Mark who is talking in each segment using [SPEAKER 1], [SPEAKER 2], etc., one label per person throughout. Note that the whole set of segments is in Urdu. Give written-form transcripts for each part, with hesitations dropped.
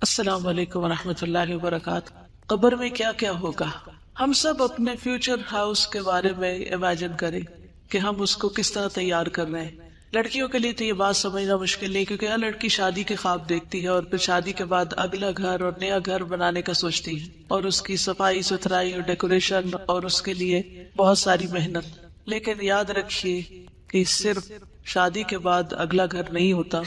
[SPEAKER 1] السلام علیکم ورحمۃ اللہ وبرکاتہ۔ قبر میں کیا کیا ہوگا؟ ہم سب اپنے فیوچر ہاؤس کے بارے میں امیجن کریں کہ ہم اس کو کس طرح تیار کر رہے ہیں۔ لڑکیوں کے لیے تو یہ بات سمجھنا مشکل نہیں، کیونکہ ہر لڑکی شادی کے خواب دیکھتی ہے اور پھر شادی کے بعد اگلا گھر اور نیا گھر بنانے کا سوچتی ہے، اور اس کی صفائی ستھرائی اور ڈیکوریشن اور اس کے لیے بہت ساری محنت۔ لیکن یاد رکھیے کہ صرف شادی کے بعد اگلا گھر نہیں ہوتا،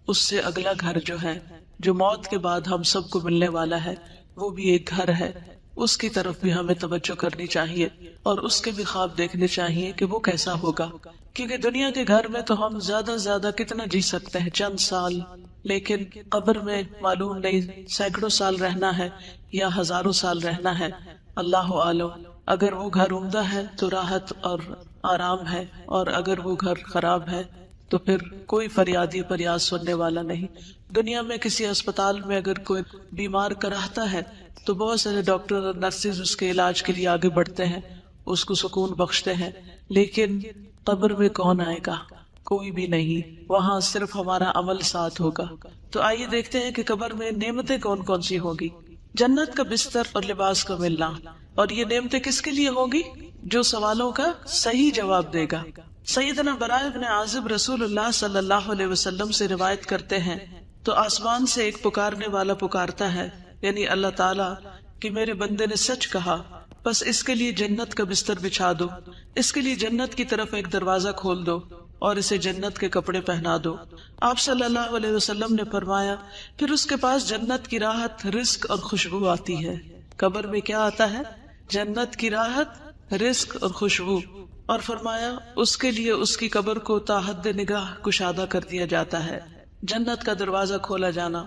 [SPEAKER 1] اس سے اگلا گھر جو ہے، جو موت کے بعد ہم سب کو ملنے والا ہے، وہ بھی ایک گھر ہے۔ اس کی طرف بھی ہمیں توجہ کرنی چاہیے اور اس کے بھی خواب دیکھنے چاہیے کہ وہ کیسا ہوگا، کیونکہ دنیا کے گھر میں تو ہم زیادہ سے زیادہ کتنا جی سکتے ہیں، چند سال، لیکن قبر میں معلوم نہیں سینکڑوں سال رہنا ہے یا ہزاروں سال رہنا ہے، اللہ عالم۔ اگر وہ گھر عمدہ ہے تو راحت اور آرام ہے، اور اگر وہ گھر خراب ہے تو پھر کوئی فریادی فریاد سننے والا نہیں۔ دنیا میں کسی اسپتال میں اگر کوئی بیمار کراہتا ہے تو بہت سارے ڈاکٹر اور نرسز اس کے علاج کے لیے آگے بڑھتے ہیں، اس کو سکون بخشتے ہیں، لیکن قبر میں کون آئے گا؟ کوئی بھی نہیں، وہاں صرف ہمارا عمل ساتھ ہوگا۔ تو آئیے دیکھتے ہیں کہ قبر میں نعمتیں کون کون سی ہوگی۔ جنت کا بستر اور لباس کا ملنا، اور یہ نعمتیں کس کے لیے ہوگی؟ جو سوالوں کا صحیح جواب دے گا۔ سیدنا براء بن عازب رسول اللہ صلی اللہ علیہ وسلم سے روایت کرتے ہیں، تو آسمان سے ایک پکارنے والا پکارتا ہے، یعنی اللہ تعالیٰ، کہ میرے بندے نے سچ کہا، بس اس کے لیے جنت کا بستر بچھا دو، اس کے لیے جنت کی طرف ایک دروازہ کھول دو اور اسے جنت کے کپڑے پہنا دو۔ آپ صلی اللہ علیہ وسلم نے فرمایا، پھر اس کے پاس جنت کی راحت، رزق اور خوشبو آتی ہے۔ قبر میں کیا آتا ہے؟ جنت کی راحت، رزق اور خوشبو، اور فرمایا اس کے لیے اس کی قبر کو تا حد نگاہ کشادہ کر دیا جاتا ہے، جنت کا دروازہ کھولا جانا۔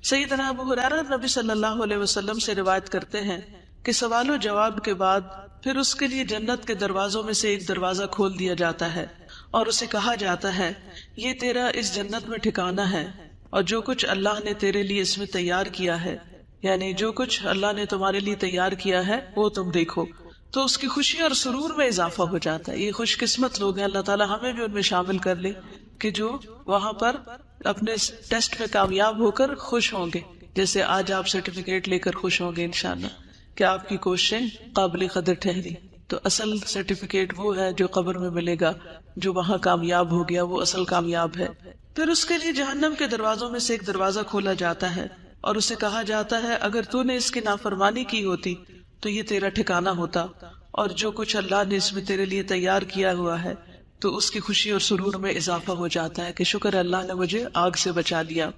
[SPEAKER 1] سیدنا ابو ہریرہ نبی صلی اللہ علیہ وسلم سے روایت کرتے ہیں کہ سوال و جواب کے بعد پھر اس کے لیے جنت کے دروازوں میں سے ایک دروازہ کھول دیا جاتا ہے اور اسے کہا جاتا ہے، یہ تیرا اس جنت میں ٹھکانہ ہے، اور جو کچھ اللہ نے تیرے لیے اس میں تیار کیا ہے، یعنی جو کچھ اللہ نے تمہارے لیے تیار کیا ہے وہ تم دیکھو۔ تو اس کی خوشی اور سرور میں اضافہ ہو جاتا ہے۔ یہ خوش قسمت لوگ ہیں، اللہ تعالیٰ ہمیں بھی ان میں شامل کر لے کہ جو وہاں پر اپنے ٹیسٹ میں کامیاب ہو کر خوش ہوں گے، جیسے آج آپ سرٹیفکیٹ لے کر خوش ہوں گے انشاءاللہ کہ آپ کی کوششیں قابل قدر ٹھہری۔ تو اصل سرٹیفکیٹ وہ ہے جو قبر میں ملے گا، جو وہاں کامیاب ہو گیا وہ اصل کامیاب ہے۔ پھر اس کے لیے جہنم کے دروازوں میں سے ایک دروازہ کھولا جاتا ہے اور اسے کہا جاتا ہے، اگر تو نے اس کی نافرمانی کی ہوتی تو یہ تیرا ٹھکانہ ہوتا، اور جو کچھ اللہ نے اس میں تیرے لیے تیار کیا ہوا ہے، تو اس کی خوشی اور سرور میں اضافہ ہو جاتا ہے کہ شکر اللہ نے مجھے آگ سے بچا لیا۔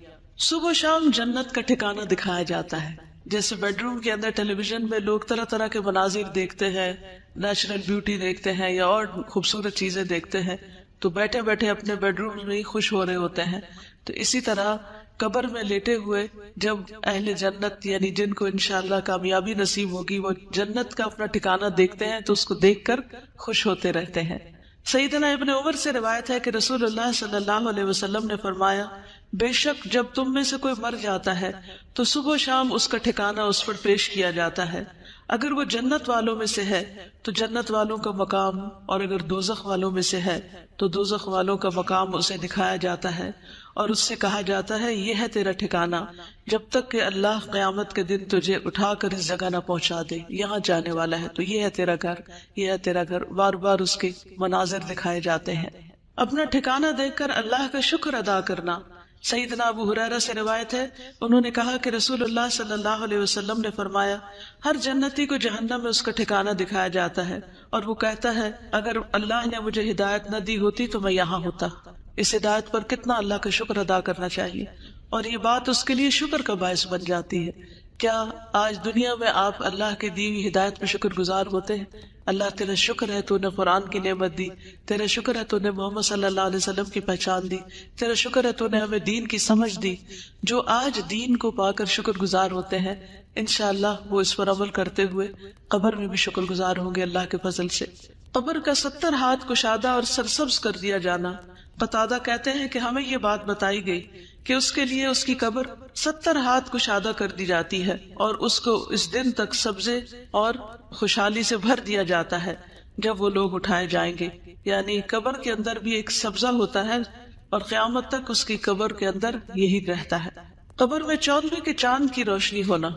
[SPEAKER 1] صبح شام جنت کا ٹھکانہ دکھایا جاتا ہے، جیسے بیڈ روم کے اندر ٹیلی ویژن میں لوگ طرح طرح کے مناظر دیکھتے ہیں، نیچرل بیوٹی دیکھتے ہیں یا اور خوبصورت چیزیں دیکھتے ہیں، تو بیٹھے بیٹھے اپنے بیڈ روم میں ہی خوش ہو رہے ہوتے ہیں۔ تو اسی طرح قبر میں لیٹے ہوئے جب اہل جنت، یعنی جن کو انشاءاللہ کامیابی نصیب ہوگی، وہ جنت کا اپنا ٹھکانہ دیکھتے ہیں تو اس کو دیکھ کر خوش ہوتے رہتے ہیں۔ سیدنا ابن عمر سے روایت ہے کہ رسول اللہ صلی اللہ علیہ وسلم نے فرمایا، بے شک جب تم میں سے کوئی مر جاتا ہے تو صبح و شام اس کا ٹھکانہ اس پر پیش کیا جاتا ہے، اگر وہ جنت والوں میں سے ہے تو جنت والوں کا مقام، اور اگر دوزخ والوں میں سے ہے تو دوزخ والوں کا مقام اسے دکھایا جاتا ہے، اور اس سے کہا جاتا ہے، یہ ہے تیرا ٹھکانہ جب تک کہ اللہ قیامت کے دن تجھے اٹھا کر اس جگہ نہ پہنچا دے، یہاں جانے والا ہے، تو یہ ہے تیرا گھر، یہ ہے تیرا گھر۔ بار بار اس کے مناظر دکھائے جاتے ہیں۔ اپنا ٹھکانہ دیکھ کر اللہ کا شکر ادا کرنا۔ سیدنا ابو ہریرہ سے روایت ہے، انہوں نے کہا کہ رسول اللہ صلی اللہ علیہ وسلم نے فرمایا، ہر جنتی کو جہنم میں اس کا ٹھکانہ دکھایا جاتا ہے اور وہ کہتا ہے، اگر اللہ نے مجھے ہدایت نہ دی ہوتی تو میں یہاں ہوتا۔ اس ہدایت پر کتنا اللہ کا شکر ادا کرنا چاہیے، اور یہ بات اس کے لیے شکر کا باعث بن جاتی ہے۔ کیا آج دنیا میں آپ اللہ کی دی ہوئی ہدایت پہ شکر گزار ہوتے ہیں؟ اللہ تیرا شکر ہے تو نے قرآن کی نعمت دی، تیرا شکر ہے تو نے محمد صلی اللہ علیہ وسلم کی پہچان دی، تیرا شکر ہے تو نے ہمیں دین کی سمجھ دی۔ جو آج دین کو پا کر شکر گزار ہوتے ہیں، انشاءاللہ وہ اس پر عمل کرتے ہوئے قبر میں بھی شکر گزار ہوں گے اللہ کے فضل سے۔ قبر کا 70 ہاتھ کشادہ اور سرسبز کر دیا جانا۔ قتادہ کہتے ہیں کہ ہمیں یہ بات بتائی گئی کہ اس کے لیے اس کی قبر 70 ہاتھ کشادہ کر دی جاتی ہے اور اس کو اس دن تک سبزے اور خوشحالی سے بھر دیا جاتا ہے جب وہ لوگ اٹھائے جائیں گے، یعنی قبر کے اندر بھی ایک سبزہ ہوتا ہے اور قیامت تک اس کی قبر کے اندر یہی رہتا ہے۔ قبر میں 14ویں کے چاند کی روشنی ہونا.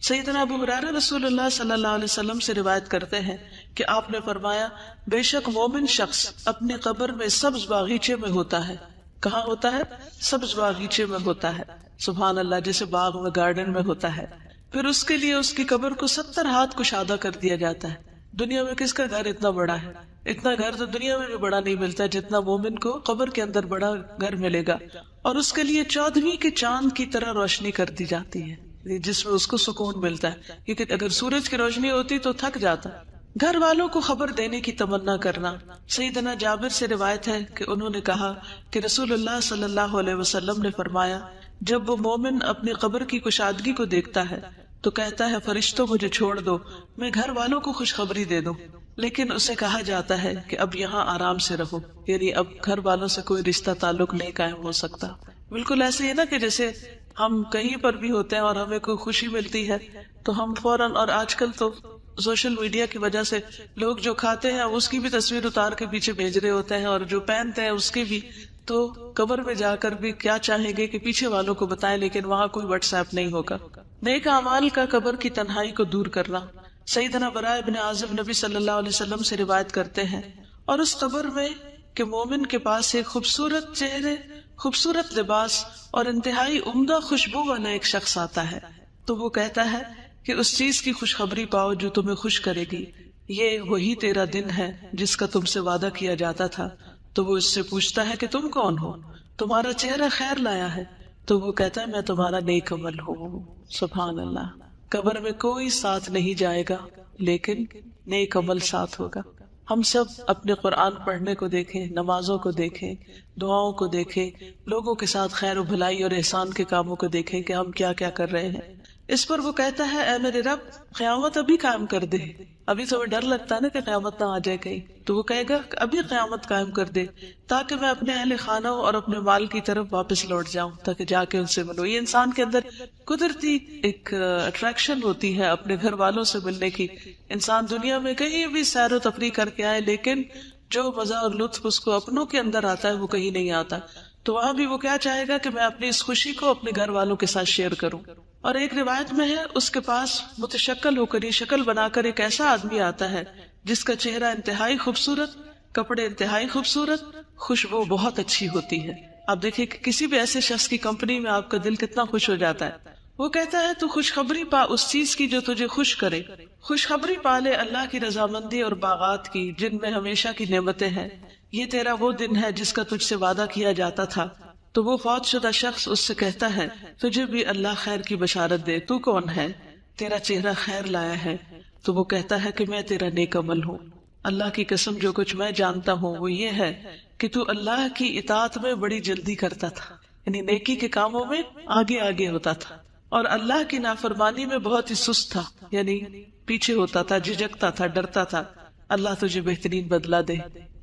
[SPEAKER 1] سیدنا ابو ہریرہ رسول اللہ صلی اللہ علیہ وسلم سے روایت کرتے ہیں کہ آپ نے فرمایا بے شک مومن شخص اپنی قبر میں سبز باغیچے میں ہوتا ہے. کہاں ہوتا ہے؟ سبز باغیچے میں ہوتا ہے. سبحان اللہ، جیسے باغ میں گارڈن میں ہوتا ہے. پھر اس کے لیے اس کی قبر کو 70 ہاتھ کشادہ کر دیا جاتا ہے. دنیا میں کس کا گھر اتنا بڑا ہے؟ اتنا گھر تو دنیا میں بھی بڑا نہیں ملتا جتنا مومن کو قبر کے اندر بڑا گھر ملے گا. اور اس کے لیے 14ویں کے چاند کی طرح روشنی کر دی جاتی ہے، جس میں اس کو سکون ملتا ہے، کیونکہ اگر سورج کی روشنی ہوتی تو تھک جاتا. گھر والوں کو خبر دینے کی تمنا کرنا. سیدنا جابر سے روایت ہے کہ انہوں نے کہا کہ رسول اللہ صلی اللہ علیہ وسلم نے فرمایا جب وہ مومن اپنی قبر کی کشادگی کو دیکھتا ہے تو کہتا ہے فرشتوں مجھے چھوڑ دو، میں گھر والوں کو خوشخبری دے دوں. لیکن اسے کہا جاتا ہے کہ اب یہاں آرام سے رہو، یعنی اب گھر والوں سے کوئی رشتہ تعلق نہیں قائم ہو سکتا. بالکل ایسے ہی نا کہ جیسے ہم کہیں پر بھی ہوتے ہیں اور ہمیں کوئی خوشی ملتی ہے تو ہم فوراً، اور آج کل تو سوشل میڈیا کی وجہ سے لوگ جو کھاتے ہیں اس کی بھی تصویر اتار کے پیچھے بھیج رہے ہوتے ہیں، اور جو پہنتے ہیں اس کی بھی. تو قبر میں جا کر بھی کیا چاہیں گے کہ پیچھے والوں کو بتائیں، لیکن وہاں کوئی واٹس ایپ نہیں ہوگا. نیک اعمال کا قبر کی تنہائی کو دور کرنا. سیدنا براء بن عازب نبی صلی اللہ علیہ وسلم سے روایت کرتے ہیں اور اس قبر میں کہ مومن کے پاس ایک خوبصورت چہرے، خوبصورت لباس اور انتہائی عمدہ خوشبو والا ایک شخص آتا ہے تو وہ کہتا ہے کہ اس چیز کی خوشخبری پاؤ جو تمہیں خوش کرے گی، یہ وہی تیرا دن ہے جس کا تم سے وعدہ کیا جاتا تھا. تو وہ اس سے پوچھتا ہے کہ تم کون ہو، تمہارا چہرہ خیر لایا ہے. تو وہ کہتا ہے میں تمہارا نیک عمل ہوں. سبحان اللہ. قبر میں کوئی ساتھ نہیں جائے گا لیکن نیک عمل ساتھ ہوگا. ہم سب اپنے قرآن پڑھنے کو دیکھیں، نمازوں کو دیکھیں، دعاؤں کو دیکھیں، لوگوں کے ساتھ خیر و بھلائی اور احسان کے کاموں کو دیکھیں کہ ہم کیا کیا کر رہے ہیں. اس پر وہ کہتا ہے اے میرے رب قیامت ابھی قائم کر دے. ابھی تو ڈر لگتا ہے نا کہ قیامت نہ آ جائے کہیں، تو وہ کہے گا کہ ابھی قیامت قائم کر دے تاکہ میں اپنے اہل خانہ اور اپنے مال کی طرف واپس لوٹ جاؤں، تاکہ جا کے ان سے ملوں. یہ انسان کے اندر قدرتی ایک اٹریکشن ہوتی ہے اپنے گھر والوں سے ملنے کی. انسان دنیا میں کہیں بھی سیر و تفریح کر کے آئے لیکن جو مزہ اور لطف اس کو اپنوں کے اندر آتا ہے وہ کہیں نہیں آتا. تو وہاں بھی وہ کیا چاہے گا کہ میں اپنی اس خوشی کو اپنے گھر والوں کے ساتھ شیئر کروں. اور ایک روایت میں ہے اس کے پاس متشکل ہو کر، یہ شکل بنا کر ایک ایسا آدمی آتا ہے جس کا چہرہ انتہائی خوبصورت، کپڑے انتہائی خوبصورت، خوشبو بہت اچھی ہوتی ہے. آپ دیکھیں کہ کسی بھی ایسے شخص کی کمپنی میں آپ کا دل کتنا خوش ہو جاتا ہے. وہ کہتا ہے تو خوشخبری پا اس چیز کی جو تجھے خوش کرے، خوشخبری پا لے اللہ کی رضامندی اور باغات کی جن میں ہمیشہ کی نعمتیں ہیں. یہ تیرا وہ دن ہے جس کا تجھ سے وعدہ کیا جاتا تھا. تو وہ فوت شدہ شخص اس سے کہتا ہے تجھے بھی اللہ خیر کی بشارت دے، تو کون ہے؟ تیرا چہرہ خیر لایا ہے. تو وہ کہتا ہے کہ میں تیرا نیک عمل ہوں. اللہ کی قسم جو کچھ میں جانتا ہوں وہ یہ ہے کہ تو اللہ کی اطاعت میں بڑی جلدی کرتا تھا، یعنی نیکی کے کاموں میں آگے آگے ہوتا تھا، اور اللہ کی نافرمانی میں بہت ہی سست تھا، یعنی پیچھے ہوتا تھا، جھجکتا تھا، ڈرتا تھا. اللہ تجھے بہترین بدلہ دے.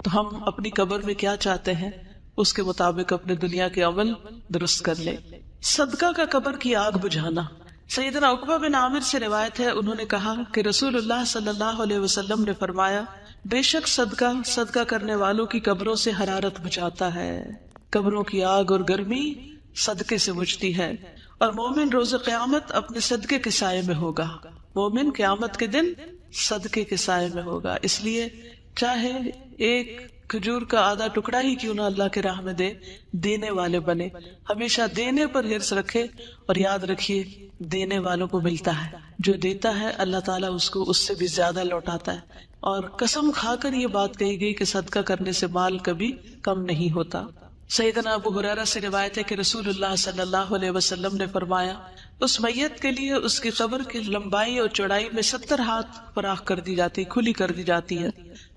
[SPEAKER 1] تو ہم اپنی قبر میں کیا چاہتے ہیں اس کے مطابق اپنے دنیا کے عمل درست کر لیں. صدقہ کا قبر کی آگ بجھانا. سیدنا عقبہ بن عامر سے روایت ہے انہوں نے کہا کہ رسول اللہ صلی اللہ علیہ وسلم نے فرمایا بے شک صدقہ کرنے والوں کی قبروں سے حرارت بجھاتا ہے. قبروں کی آگ اور گرمی صدقے سے بجھتی ہے، اور مومن روز قیامت اپنے صدقے کے سائے میں ہوگا. مومن قیامت کے دن صدقے کے سائے میں ہوگا. اس لیے چاہے ایک کھجور کا آدھا ٹکڑا ہی کیوں نہ اللہ کے راہ میں دے، دینے والے بنے. ہمیشہ دینے پر حرص رکھے اور یاد رکھیے دینے والوں کو ملتا ہے. جو دیتا ہے اللہ تعالیٰ اس کو اس سے بھی زیادہ لوٹاتا ہے. اور قسم کھا کر یہ بات کہی گئی کہ صدقہ کرنے سے مال کبھی کم نہیں ہوتا. سیدنا ابو ہریرہ سے روایت ہے کہ رسول اللہ صلی اللہ علیہ وسلم نے فرمایا اس میت کے لیے اس کی قبر کی لمبائی اور چوڑائی میں 70 ہاتھ فراخ کر دی جاتی، کھلی کر دی جاتی ہے.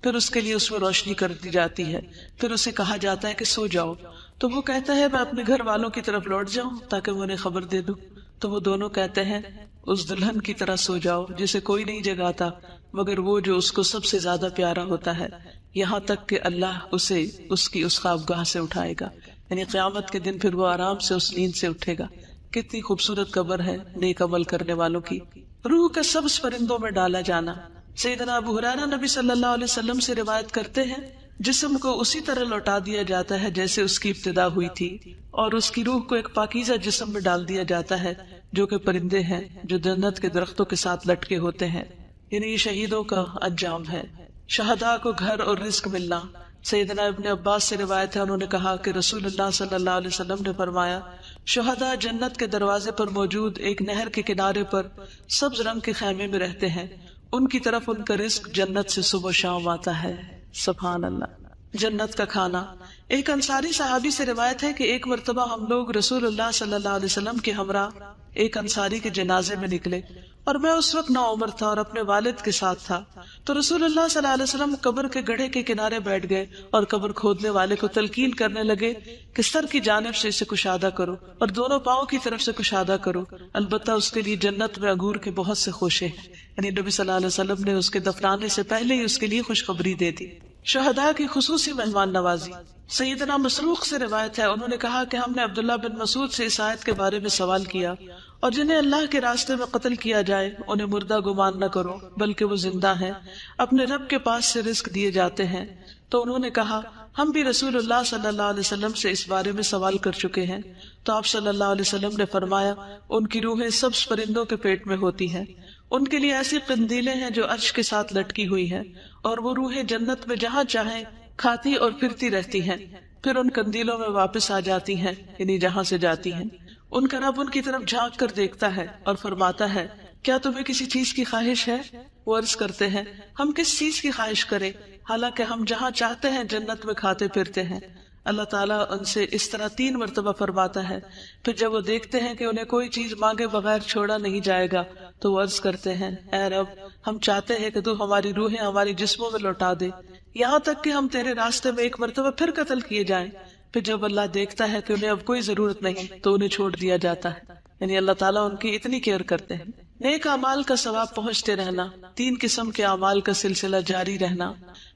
[SPEAKER 1] پھر اس کے لیے اس میں روشنی کر دی جاتی ہے. پھر اسے کہا جاتا ہے کہ سو جاؤ. تو وہ کہتا ہے میں اپنے گھر والوں کی طرف لوٹ جاؤں تاکہ میں انہیں خبر دے دوں. تو وہ دونوں کہتے ہیں اس دلہن کی طرح سو جاؤ جسے کوئی نہیں جگاتا مگر وہ جو اس کو سب سے زیادہ پیارا ہوتا ہے، یہاں تک کہ اللہ اسے اس کی اس خوابگاہ سے اٹھائے گا. یعنی قیامت کے دن پھر وہ آرام سے اس نیند سے اٹھے گا. کتنی خوبصورت قبر ہے نیک عمل کرنے والوں کی. روح کا سبز پرندوں میں ڈالا جانا. سیدنا ابو ہریرہ نبی صلی اللہ علیہ وسلم سے روایت کرتے ہیں جسم کو اسی طرح لوٹا دیا جاتا ہے جیسے اس کی ابتدا ہوئی تھی، اور اس کی روح کو ایک پاکیزہ جسم میں ڈال دیا جاتا ہے جو کہ پرندے ہیں جو جنت کے درختوں کے ساتھ لٹکے ہوتے ہیں، یعنی یہ شہیدوں کا انجام ہے۔ شہداء کو گھر اور رزق ملنا۔ سیدنا ابن عباس سے روایت ہے، انہوں نے کہا کہ رسول اللہ صلی اللہ علیہ وسلم نے فرمایا، شہداء جنت کے دروازے پر موجود ایک نہر کے کنارے پر سبز رنگ کے خیمے میں رہتے ہیں، ان کی طرف ان کا رزق جنت سے صبح و شام آتا ہے۔ سبحان اللہ۔ جنت کا کھانا۔ ایک انصاری صحابی سے روایت ہے کہ ایک مرتبہ ہم لوگ رسول اللہ صلی اللہ علیہ وسلم کے ہمراہ ایک انصاری کے جنازے میں نکلے، اور میں اس وقت نوعمر تھا اور اپنے والد کے ساتھ تھا، تو رسول اللہ صلی اللہ علیہ وسلم قبر کے گڑھے کے کنارے بیٹھ گئے اور قبر کھودنے والے کو تلقین کرنے لگے کہ سر کی جانب سے اسے کشادہ کرو اور دونوں پاؤں کی طرف سے کشادہ کرو، البتہ اس کے لیے جنت میں انگور کے بہت سے خوشے ہیں۔ یعنی نبی صلی اللہ علیہ وسلم نے اس کے دفنانے سے پہلے ہی اس کے لیے خوشخبری دے دی۔ شہداء کی خصوصی مہمان نوازی۔ سیدنا مسروق سے روایت ہے، انہوں نے کہا کہ ہم نے عبداللہ بن مسعود سے اس آیت کے بارے میں سوال کیا، اور جنہیں اللہ کے راستے میں قتل کیا جائے انہیں مردہ گمان نہ کرو بلکہ وہ زندہ ہیں، اپنے رب کے پاس سے رزق دیے جاتے ہیں۔ تو انہوں نے کہا ہم بھی رسول اللہ صلی اللہ علیہ وسلم سے اس بارے میں سوال کر چکے ہیں، تو آپ صلی اللہ علیہ وسلم نے فرمایا ان کی روحیں سبز پرندوں کے پیٹ میں ہوتی ہیں، ان کے لیے ایسی قندیلیں ہیں جو عرش کے ساتھ لٹکی ہوئی ہیں، اور وہ روحیں جنت میں جہاں چاہیں کھاتی اور پھرتی رہتی ہیں، پھر ان قندیلوں میں واپس آ جاتی ہیں، یعنی جہاں سے جاتی ہیں۔ ان کا رب ان کی طرف جھانک کر دیکھتا ہے اور فرماتا ہے کیا تمہیں کسی چیز کی خواہش ہے؟ وہ عرض کرتے ہیں ہم کس چیز کی خواہش کریں، حالانکہ ہم جہاں چاہتے ہیں جنت میں کھاتے پھرتے ہیں۔ اللہ تعالیٰ ان سے اس طرح 3 مرتبہ فرماتا ہے، پھر جب وہ دیکھتے ہیں کہ انہیں کوئی چیز مانگے بغیر چھوڑا نہیں جائے گا تو وہ عرض کرتے ہیں اے رب، ہم چاہتے ہیں کہ تو ہماری روحیں ہماری جسموں میں لوٹا دے، یہاں تک کہ ہم تیرے راستے میں ایک مرتبہ پھر قتل کیے جائیں۔ پھر جب اللہ دیکھتا ہے کہ انہیں اب کوئی ضرورت نہیں تو انہیں چھوڑ دیا جاتا ہے، یعنی اللہ تعالیٰ ان کی اتنی کیئر کرتے ہیں۔ نیک اعمال کا ثواب پہنچتے رہنا۔ 3 قسم کے اعمال کا سلسلہ جاری رہنا۔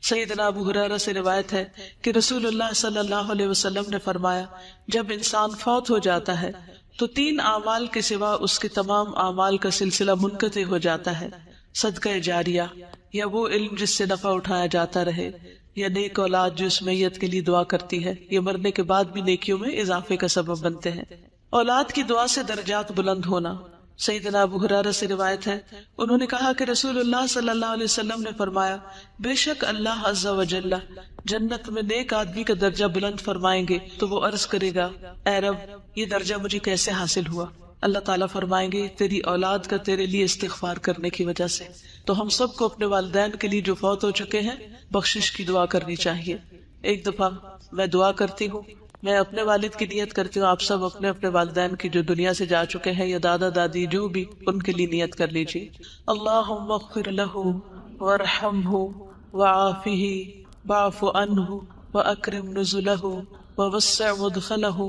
[SPEAKER 1] سیدنا ابو ہریرہ سے روایت ہے کہ رسول اللہ صلی اللہ علیہ وسلم نے فرمایا جب انسان فوت ہو جاتا ہے تو 3 اعمال کے سوا اس کے تمام اعمال کا سلسلہ منقطع ہو جاتا ہے، صدقہ جاریہ، یا وہ علم جس سے نفع اٹھایا جاتا رہے، یا نیک اولاد جو اس میت کے لیے دعا کرتی ہے، یہ مرنے کے بعد بھی نیکیوں میں اضافے کا سبب بنتے ہیں۔ اولاد کی دعا سے درجات بلند ہونا۔ سیدنا ابو ہریرہ سے روایت ہے، انہوں نے کہا کہ رسول اللہ صلی اللہ علیہ وسلم نے فرمایا بے شک اللہ عز و جل جنت میں نیک آدمی کا درجہ بلند فرمائیں گے تو وہ عرض کرے گا اے رب یہ درجہ مجھے کیسے حاصل ہوا؟ اللہ تعالیٰ فرمائیں گے تیری اولاد کا تیرے لیے استغفار کرنے کی وجہ سے۔ تو ہم سب کو اپنے والدین کے لیے جو فوت ہو چکے ہیں بخشش کی دعا کرنی چاہیے۔ ایک دفعہ میں دعا کرتی ہوں، میں اپنے والد کی نیت کرتی ہوں، آپ سب اپنے اپنے والدین کی جو دنیا سے جا چکے ہیں یا دادا دادی جو بھی، ان کے لیے نیت کر لیجیے۔ اللہم اغفر لہ وارحمہ وعافہ واعف عنہ واکرم نزلہ ووسع مدخلہ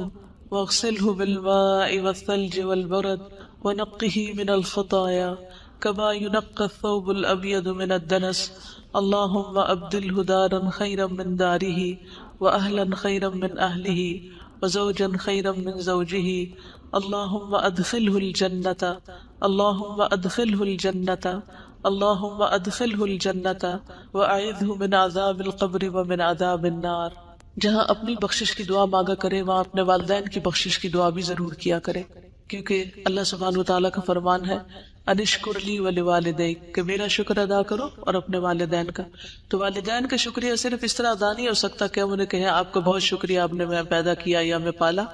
[SPEAKER 1] واغسلہ بالماء والثلج والبرد ونقہ من الخطایا كما ينقى الثوب الأبيض من الدنس اللهم أبدله دارا خيرا من داره وأهلا خيرا من أهله وزوجا خيرا من زوجه اللهم أدخله الجنة اللهم أدخله الجنة اللهم أدخله الجنة وأعذه من عذاب القبر ومن عذاب النار۔ جہاں اپنی بخشش کی دعا مانگا کرے وہاں اپنے والدین کی بخشش کی دعا بھی ضرور کیا کرے، کیونکہ اللہ سبحانہ وتعالیٰ کا فرمان ہے انشکر لی ولوالدیک، کہ میرا شکر ادا کرو اور اپنے والدین کا۔ تو والدین کا شکریہ صرف اس طرح ادا نہیں ہو سکتا کہ ہم انہیں کہیں آپ کا بہت شکریہ، آپ نے میں پیدا کیا یا میں پالا۔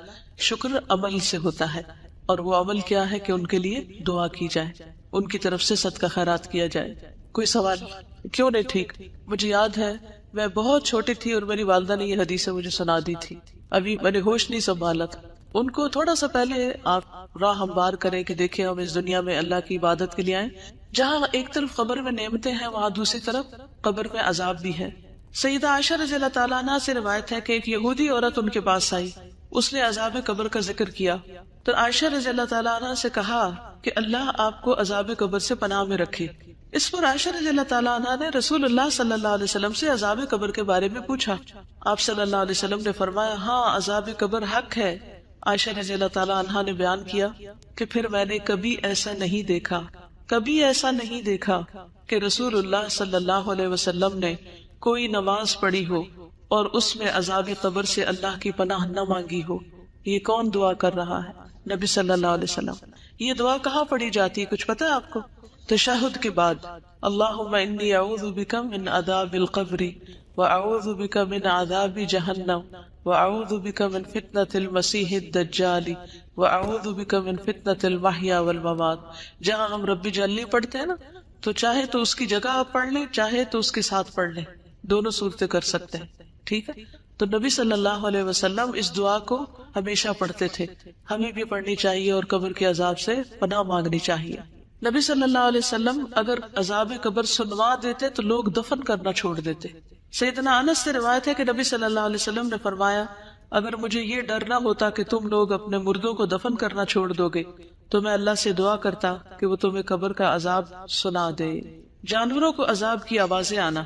[SPEAKER 1] شکر عمل سے ہوتا ہے، اور وہ عمل کیا ہے کہ ان کے لیے دعا کی جائے، ان کی طرف سے صدقہ خیرات کیا جائے۔ کوئی سوال؟ کیوں نہیں ٹھیک؟ مجھے یاد ہے میں بہت چھوٹی تھی اور میری والدہ نے یہ حدیث مجھے سنا دی تھی، ابھی میں نے ہوش نہیں سنبھالا تھا۔ ان کو تھوڑا سا پہلے آپ راہ ہموار کریں کہ دیکھیں ہم اس دنیا میں اللہ کی عبادت کے لیے آئیں، جہاں ایک طرف قبر میں نعمتیں ہیں وہاں دوسری طرف قبر میں عذاب بھی ہے۔ سیدہ عائشہ رضی اللہ تعالیٰ عنہ سے روایت ہے کہ ایک یہودی عورت ان کے پاس آئی، اس نے عذاب قبر کا ذکر کیا تو عائشہ رضی اللہ تعالیٰ عنہ سے کہا کہ اللہ آپ کو عذاب قبر سے پناہ میں رکھے۔ اس پر عائشہ رضی اللہ تعالیٰ عنہ نے رسول اللہ صلی اللہ علیہ وسلم سے عذاب قبر کے بارے میں پوچھا۔ آپ صلی اللہ علیہ وسلم نے فرمایا ہاں عذاب قبر حق ہے۔ عائشہ رضی اللہ تعالیٰ عنہ نے بیان کیا کہ پھر میں نے کبھی ایسا نہیں دیکھا کہ رسول اللہ صلی اللہ علیہ وسلم نے کوئی نماز پڑھی ہو اور اس میں عذاب قبر سے اللہ کی پناہ نہ مانگی ہو. یہ کون دعا کر رہا ہے؟ نبی صلی اللہ علیہ وسلم. یہ دعا کہاں پڑھی جاتی ہے کچھ پتا ہے آپ کو؟ تشہد کے بعد. اللہم انی اعوذ بک من عذاب القبر واعوذ بک من عذاب جہنم واعوذ بک من فتنة المسیح الدجال واعوذ بک من فتنة المحیا والممات. جہاں ہم رب جلنی پڑھتے ہیں نا، تو چاہے تو اس کی جگہ آپ پڑھ لیں، چاہے تو اس کے ساتھ پڑھ لیں، دونوں صورتیں کر سکتے ہیں. ٹھیک ہے؟ تو نبی صلی اللہ علیہ وسلم اس دعا کو ہمیشہ پڑھتے تھے. ہمیں بھی پڑھنی چاہیے اور قبر کے عذاب سے پناہ مانگنی چاہیے. نبی صلی اللہ علیہ وسلم اگر عذاب قبر سنوا دیتے تو لوگ دفن کرنا چھوڑ دیتے. سیدنا انس سے روایت ہے کہ نبی صلی اللہ علیہ وسلم نے فرمایا اگر مجھے یہ ڈر نہ ہوتا کہ تم لوگ اپنے مردوں کو دفن کرنا چھوڑ دو گے تو میں اللہ سے دعا کرتا کہ وہ تمہیں قبر کا عذاب سنا دے. جانوروں کو عذاب کی آوازیں آنا.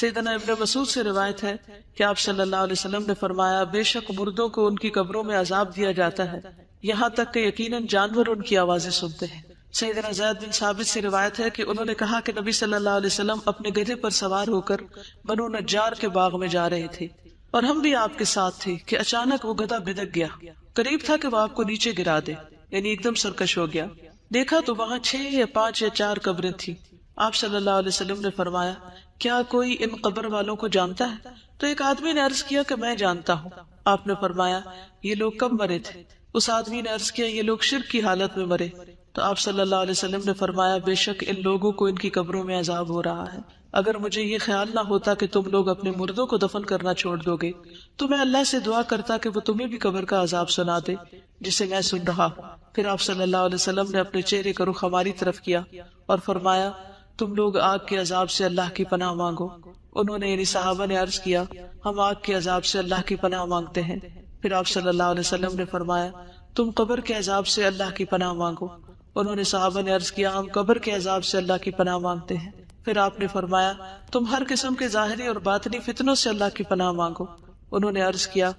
[SPEAKER 1] سیدنا ابن مسعود سے روایت ہے کہ آپ صلی اللہ علیہ وسلم نے فرمایا بے شک مردوں کو ان کی قبروں میں عذاب دیا جاتا ہے یہاں تک کہ یقیناً جانور ان کی آوازیں سنتے ہیں. سیدنا زید بن ثابت سے روایت ہے کہ انہوں نے کہا کہ نبی صلی اللہ علیہ وسلم اپنے گدھے پر سوار ہو کر بنو نجار کے باغ میں جا رہے تھے اور ہم بھی آپ کے ساتھ تھے کہ اچانک وہ گدھا بھدک گیا. قریب تھا کہ وہ آپ کو نیچے گرا دے، یعنی ایک دم سرکش ہو گیا. دیکھا تو وہاں 6 یا 5 یا 4 قبریں تھیں. آپ صلی اللہ علیہ وسلم نے فرمایا کیا کوئی ان قبر والوں کو جانتا ہے؟ تو ایک آدمی نے عرض کیا کہ میں جانتا ہوں. آپ نے فرمایا یہ لوگ کب مرے تھے؟ اس آدمی نے عرض کیا یہ لوگ شرک کی حالت میں مرے. تو آپ صلی اللہ علیہ وسلم نے فرمایا بے شک ان لوگوں کو ان کی قبروں میں عذاب ہو رہا ہے. اگر مجھے یہ خیال نہ ہوتا کہ تم لوگ اپنے مردوں کو دفن کرنا چھوڑ دو گے تو میں اللہ سے دعا کرتا کہ وہ تمہیں بھی قبر کا عذاب سنا دے جسے میں سن رہا ہوں. پھر آپ صلی اللہ علیہ وسلم نے اپنے چہرے کا رخ ہماری طرف کیا اور فرمایا تم لوگ آگ کے عذاب سے اللہ کی پناہ مانگو. انہوں نے یعنی صحابہ نے عرض کیا ہم آگ کے عذاب سے اللہ کی پناہ مانگتے ہیں. پھر آپ صلی اللہ علیہ وسلم نے فرمایا تم قبر کے عذاب سے اللہ کی پناہ مانگو. انہوں نے صحابہ نے عرض کیا ہم قبر کے عذاب سے اللہ کی پناہ مانگتے ہیں. پھر آپ نے فرمایا تم ہر قسم کے ظاہری اور باطنی فتنوں سے اللہ کی پناہ مانگو. انہوں نے عرض کیا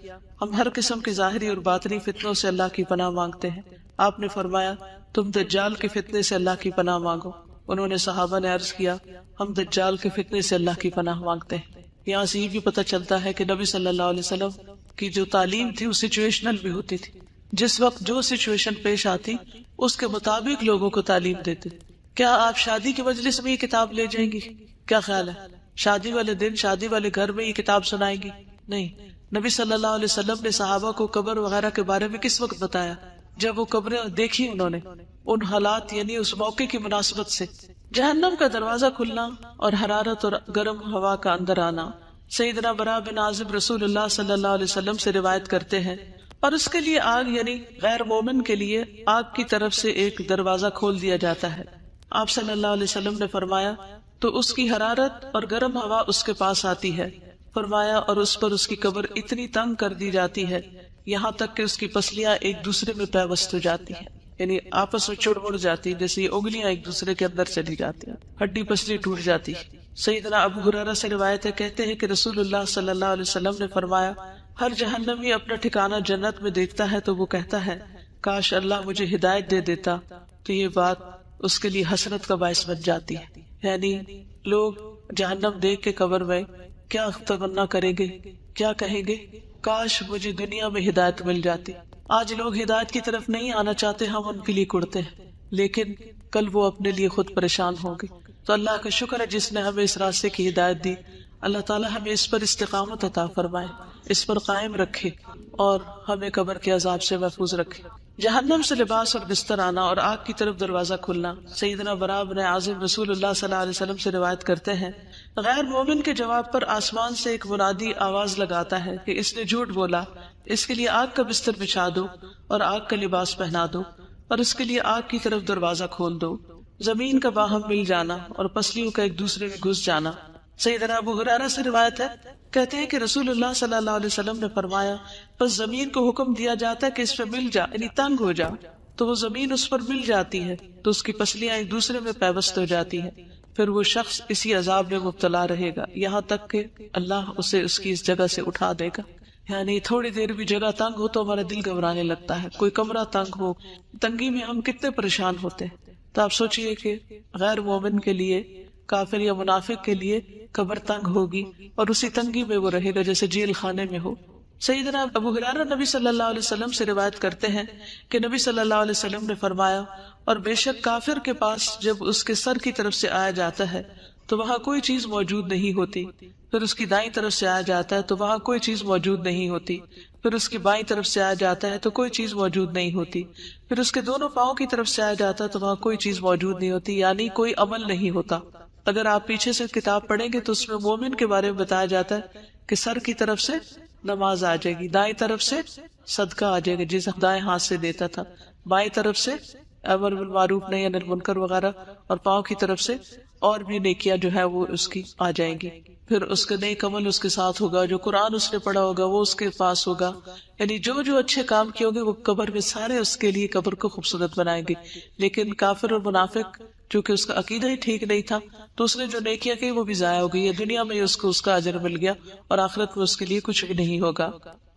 [SPEAKER 1] ہم ہر قسم کے ظاہری اور باطنی فتنوں سے اللہ کی پناہ مانگتے ہیں. آپ نے فرمایا تم دجال کے فتنے سے اللہ کی پناہ مانگو. انہوں نے صحابہ نے عرض کیا ہم دجال کے فتنے سے اللہ کی پناہ مانگتے ہیں. یہاں سے یہ بھی پتہ چلتا ہے کہ نبی صلی اللہ علیہ وسلم کی جو تعلیم تھی وہ سچویشنل بھی ہوتی تھی. جس وقت جو سچویشن پیش آتی اس کے مطابق لوگوں کو تعلیم دیتے. کیا آپ شادی کے مجلس میں یہ کتاب لے جائیں گی؟ کیا خیال ہے؟ شادی والے دن شادی والے گھر میں یہ کتاب سنائیں گی؟ نہیں. نبی صلی اللہ علیہ وسلم نے صحابہ کو قبر وغیرہ کے بارے میں کس وقت بتایا؟ جب وہ قبریں دیکھی انہوں نے ان حالات یعنی اس موقع کی مناسبت سے. جہنم کا دروازہ کھلنا اور حرارت اور گرم ہوا کا اندر آنا. سیدنا براء بن عازب رسول اللہ صلی اللہ علیہ وسلم سے روایت کرتے ہیں اور اس کے لیے آگ یعنی غیر مومن کے لیے آگ کی طرف سے ایک دروازہ کھول دیا جاتا ہے. آپ صلی اللہ علیہ وسلم نے فرمایا تو اس کی حرارت اور گرم ہوا اس کے پاس آتی ہے. فرمایا اور اس پر اس کی قبر اتنی تنگ کر دی جاتی ہے یہاں تک کہ اس کی پسلیاں ایک دوسرے میں پیوست ہو جاتی ہیں، یعنی آپس میں چڑ مڑ جاتی، جیسے یہ اگلیاں ایک دوسرے کے اندر چلی جاتی ہیں، ہڈی پسلی ٹوٹ جاتی ہے. سیدنا ابو ہریرہ سے روایت ہے کہتے ہیں کہ رسول اللہ صلی اللہ علیہ وسلم نے فرمایا ہر جہنمی اپنا ٹھکانہ جنت میں دیکھتا ہے تو وہ کہتا ہے کاش اللہ مجھے ہدایت دے دیتا. تو یہ بات اس کے لیے حسرت کا باعث بن جاتی ہے. یعنی لوگ جہنم دیکھ کے قبر میں کیا تمنا کریں گے، کیا کہیں گے کاش مجھے دنیا میں ہدایت مل جاتی. آج لوگ ہدایت کی طرف نہیں آنا چاہتے، ہم ان کے لیے کڑتے ہیں، لیکن کل وہ اپنے لیے خود پریشان ہوں گے. تو اللہ کا شکر ہے جس نے ہمیں اس راستے کی ہدایت دی. اللہ تعالیٰ ہمیں اس پر استقامت عطا فرمائے، اس پر قائم رکھے اور ہمیں قبر کے عذاب سے محفوظ رکھے. جہنم سے لباس اور بستر آنا اور آگ کی طرف دروازہ کھلنا. سیدنا براء بن عازب رسول اللہ صلی اللہ علیہ وسلم سے روایت کرتے ہیں غیر مومن کے جواب پر آسمان سے ایک منادی آواز لگاتا ہے کہ اس نے جھوٹ بولا، اس کے لیے آگ کا بستر بچھا دو اور آگ کا لباس پہنا دو اور اس کے لیے آگ کی طرف دروازہ کھول دو. زمین کا باہم مل جانا اور پسلیوں کا ایک دوسرے میں گھس جانا. سیدنا ابو ہریرہ سے روایت ہے کہتے ہیں کہ رسول اللہ صلی اللہ علیہ وسلم نے فرمایا بس زمین کو حکم دیا جاتا ہے کہ اس پہ مل جا، یعنی تنگ ہو جا، تو وہ زمین اس پر مل جاتی ہے تو اس کی پسلیاں ایک دوسرے میں پیوست ہو جاتی ہیں. پھر وہ شخص اسی عذاب میں مبتلا رہے گا یہاں تک کہ اللہ اسے اس کی اس جگہ سے اٹھا دے گا. یعنی تھوڑی دیر بھی جگہ تنگ ہو تو ہمارا دل گھبرانے لگتا ہے. کوئی کمرہ تنگ ہو، تنگی میں ہم کتنے پریشان ہوتے ہیں. تو آپ سوچئے کہ غیر مومن کے لیے کافر یا منافق کے لیے قبر تنگ ہوگی اور اسی تنگی میں وہ رہے گا جیسے جیل خانے میں ہو. سیدنا ابو ہریرہ نبی صلی اللہ علیہ وسلم سے روایت کرتے ہیں کہ نبی صلی اللہ علیہ وسلم نے فرمایا، اور بے شک کافر کے پاس جب اس کے سر کی طرف سے آیا جاتا ہے تو وہاں کوئی چیز موجود نہیں ہوتی، پھر اس کی دائیں طرف سے آیا جاتا ہے تو وہاں کوئی چیز موجود نہیں ہوتی، پھر اس کی بائیں طرف سے آیا جاتا ہے تو کوئی چیز موجود نہیں ہوتی، پھر اس کے دونوں پاؤں کی طرف سے آیا جاتا ہے تو وہاں کوئی چیز موجود نہیں ہوتی، یعنی کوئی عمل نہیں ہوتا. اگر آپ پیچھے سے کتاب پڑھیں گے تو اس میں مومن کے بارے میں بتایا جاتا ہے کہ سر کی طرف سے نماز آ جائے گی، دائیں طرف سے صدقہ آ جائے گا جسے دائیں ہاتھ سے دیتا تھا، بائیں طرف سے امر بالمعروف نہی عن المنکر وغیرہ، اور پاؤں کی طرف سے اور بھی نیکیاں جو ہے وہ اس کی آ جائیں گی. پھر اس کا نیک عمل اس کے ساتھ ہوگا، جو قرآن اس نے پڑھا ہوگا وہ اس کے پاس ہوگا، یعنی جو جو اچھے کام کیے ہوگے وہ قبر میں سارے اس کے لیے قبر کو خوبصورت بنائیں گے. لیکن کافر اور منافق چونکہ اس کا عقیدہ ہی ٹھیک نہیں تھا تو اس نے جو نیکیاں کی وہ بھی ضائع ہو گئی ہے، دنیا میں اس کو اس کا اجر مل گیا اور آخرت میں اس کے لیے کچھ بھی نہیں ہوگا.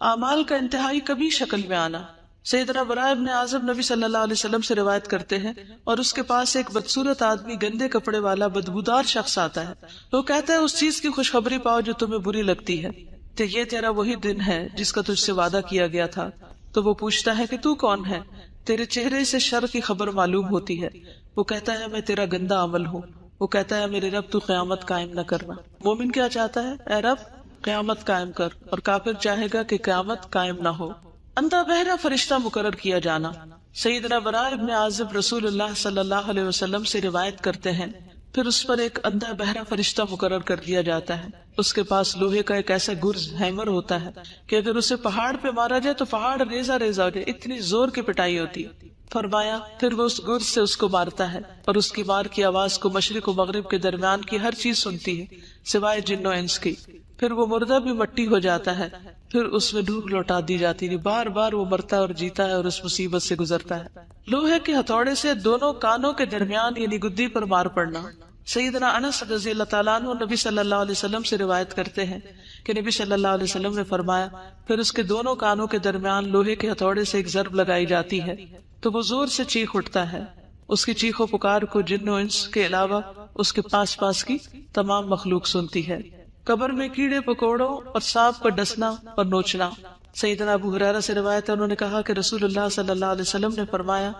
[SPEAKER 1] اعمال کا انتہائی کبھی شکل میں آنا. سیدنا براء ابن عازب نبی صلی اللہ علیہ وسلم سے روایت کرتے ہیں، اور اس کے پاس ایک بدصورت آدمی گندے کپڑے والا بدبودار شخص آتا ہے تو کہتا ہے اس چیز کی خوشخبری پاؤ جو تمہیں بری لگتی ہے، تو یہ تیرا وہی دن ہے جس کا تجھ سے وعدہ کیا گیا تھا. تو وہ پوچھتا ہے کہ تو کون ہے؟ تیرے چہرے سے شر کی خبر معلوم ہوتی ہے. وہ کہتا ہے میں تیرا گندا عمل ہوں. وہ کہتا ہے میرے رب تو قیامت قائم نہ کرنا. مومن کیا چاہتا ہے؟ اے رب قیامت قائم کر، اور کافر چاہے گا کہ قیامت قائم نہ ہو. اندھا بہرا فرشتہ مقرر کیا جانا. سیدنا براء ابن عازب رسول اللہ صلی اللہ علیہ وسلم سے روایت کرتے ہیں، پھر اس پر ایک اندھا بہرا فرشتہ مقرر کر دیا جاتا ہے. اس کے پاس لوہے کا ایک ایسا گرز ہیمر ہوتا ہے کہ اگر اسے پہاڑ پہ مارا جائے تو پہاڑ ریزہ ریزہ ہو جائے، اتنی زور کی پٹائی ہوتی ہے. فرمایا پھر وہ اس گرز سے اس کو مارتا ہے اور اس کی مار کی آواز کو مشرق و مغرب کے درمیان کی ہر چیز سنتی ہے سوائے جن و انس کی. پھر وہ مردہ بھی مٹی ہو جاتا ہے، پھر اس میں روح لوٹا دی جاتی ہے. بار بار وہ مرتا اور جیتا ہے اور اس مصیبت سے گزرتا ہے. لوہے کے ہتھوڑے سے دونوں کانوں کے درمیان یعنی گدی پر مار پڑنا. سیدنا انس رضی اللہ تعالیٰ عنہ نبی صلی اللہ علیہ وسلم سے روایت کرتے ہیں کہ نبی صلی اللہ علیہ وسلم نے فرمایا پھر اس کے دونوں کانوں کے درمیان لوہے کے ہتھوڑے سے ایک ضرب لگائی جاتی ہے تو وہ زور سے چیخ اٹھتا ہے. اس کی چیخ و پکار کو جن و انس کے علاوہ اس کے پاس پاس کی تمام مخلوق سنتی ہے. قبر میں کیڑے پکوڑوں اور سانپ کا ڈسنا اور نوچنا. سیدنا ابو ہریرہ سے روایت ہے، انہوں نے کہا کہ رسول اللہ صلی اللہ علیہ وسلم نے فرمایا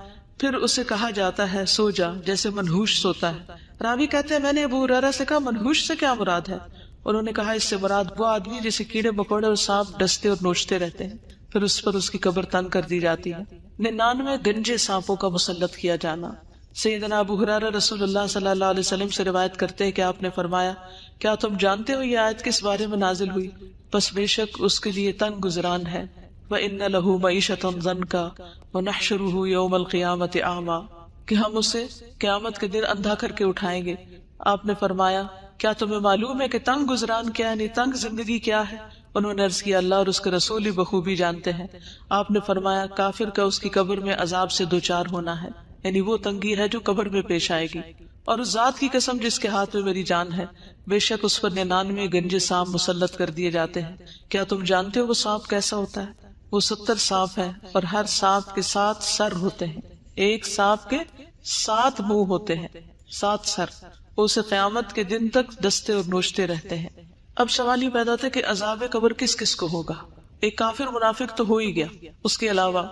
[SPEAKER 1] پھر اسے کہا جاتا ہے سو جا جیسے منحوش سوتا ہے. راوی کہتے ہیں میں نے ابو ہریرہ سے کہا منحوش سے کیا مراد ہے؟ انہوں نے کہا اس سے مراد وہ آدمی جسے کیڑے مکوڑے اور سانپ ڈستے اور نوچتے رہتے ہیں، پھر اس پر اس کی قبر تنگ کر دی جاتی ہے. 99 گنجے سانپوں کا مسلط کیا جانا. سیدنا ابو ہریرہ رسول اللہ صلی اللہ علیہ وسلم سے روایت کرتے ہیں کہ آپ نے فرمایا کیا تم جانتے ہو یہ آیت کس بارے میں نازل ہوئی؟ بس بے شک اس کے لیے تنگ گزران ہے. وَإِنَّ لَهُ مَعِيشَةً ضَنْكَ وَنَحْشُرُهُ يَوْمَ الْقِيَامَةِ أَعْمَى، کہ ہم اسے قیامت کے دن اندھا کر کے اٹھائیں گے. آپ نے فرمایا کیا تمہیں معلوم ہے کہ تنگ گزران کیا ہے، یعنی تنگ زندگی کیا ہے؟ انہوں نے عرض کیا اللہ اور اس کے رسول ہی بخوبی جانتے ہیں. آپ نے فرمایا کافر کا اس کی قبر میں عذاب سے دوچار ہونا ہے، یعنی وہ تنگی ہے جو قبر میں پیش آئے گی. اور اس ذات کی قسم جس کے ہاتھ میں میری جان ہے بے شک اس پر 99 گنجے سانپ مسلط کر دیے جاتے ہیں. کیا تم جانتے ہو وہ سانپ کیسا ہوتا ہے؟ وہ 70 سانپ ہیں اور ہر سانپ کے 7 سر ہوتے ہیں. ایک سانپ کے 7 منہ ہوتے ہیں، 7 سر. وہ اسے قیامت کے دن تک ڈستے اور نوچتے رہتے ہیں. اب سوال یہ پیدا تھا کہ عذاب قبر کس کس کو ہوگا؟ ایک کافر منافق تو ہو ہی گیا، اس کے علاوہ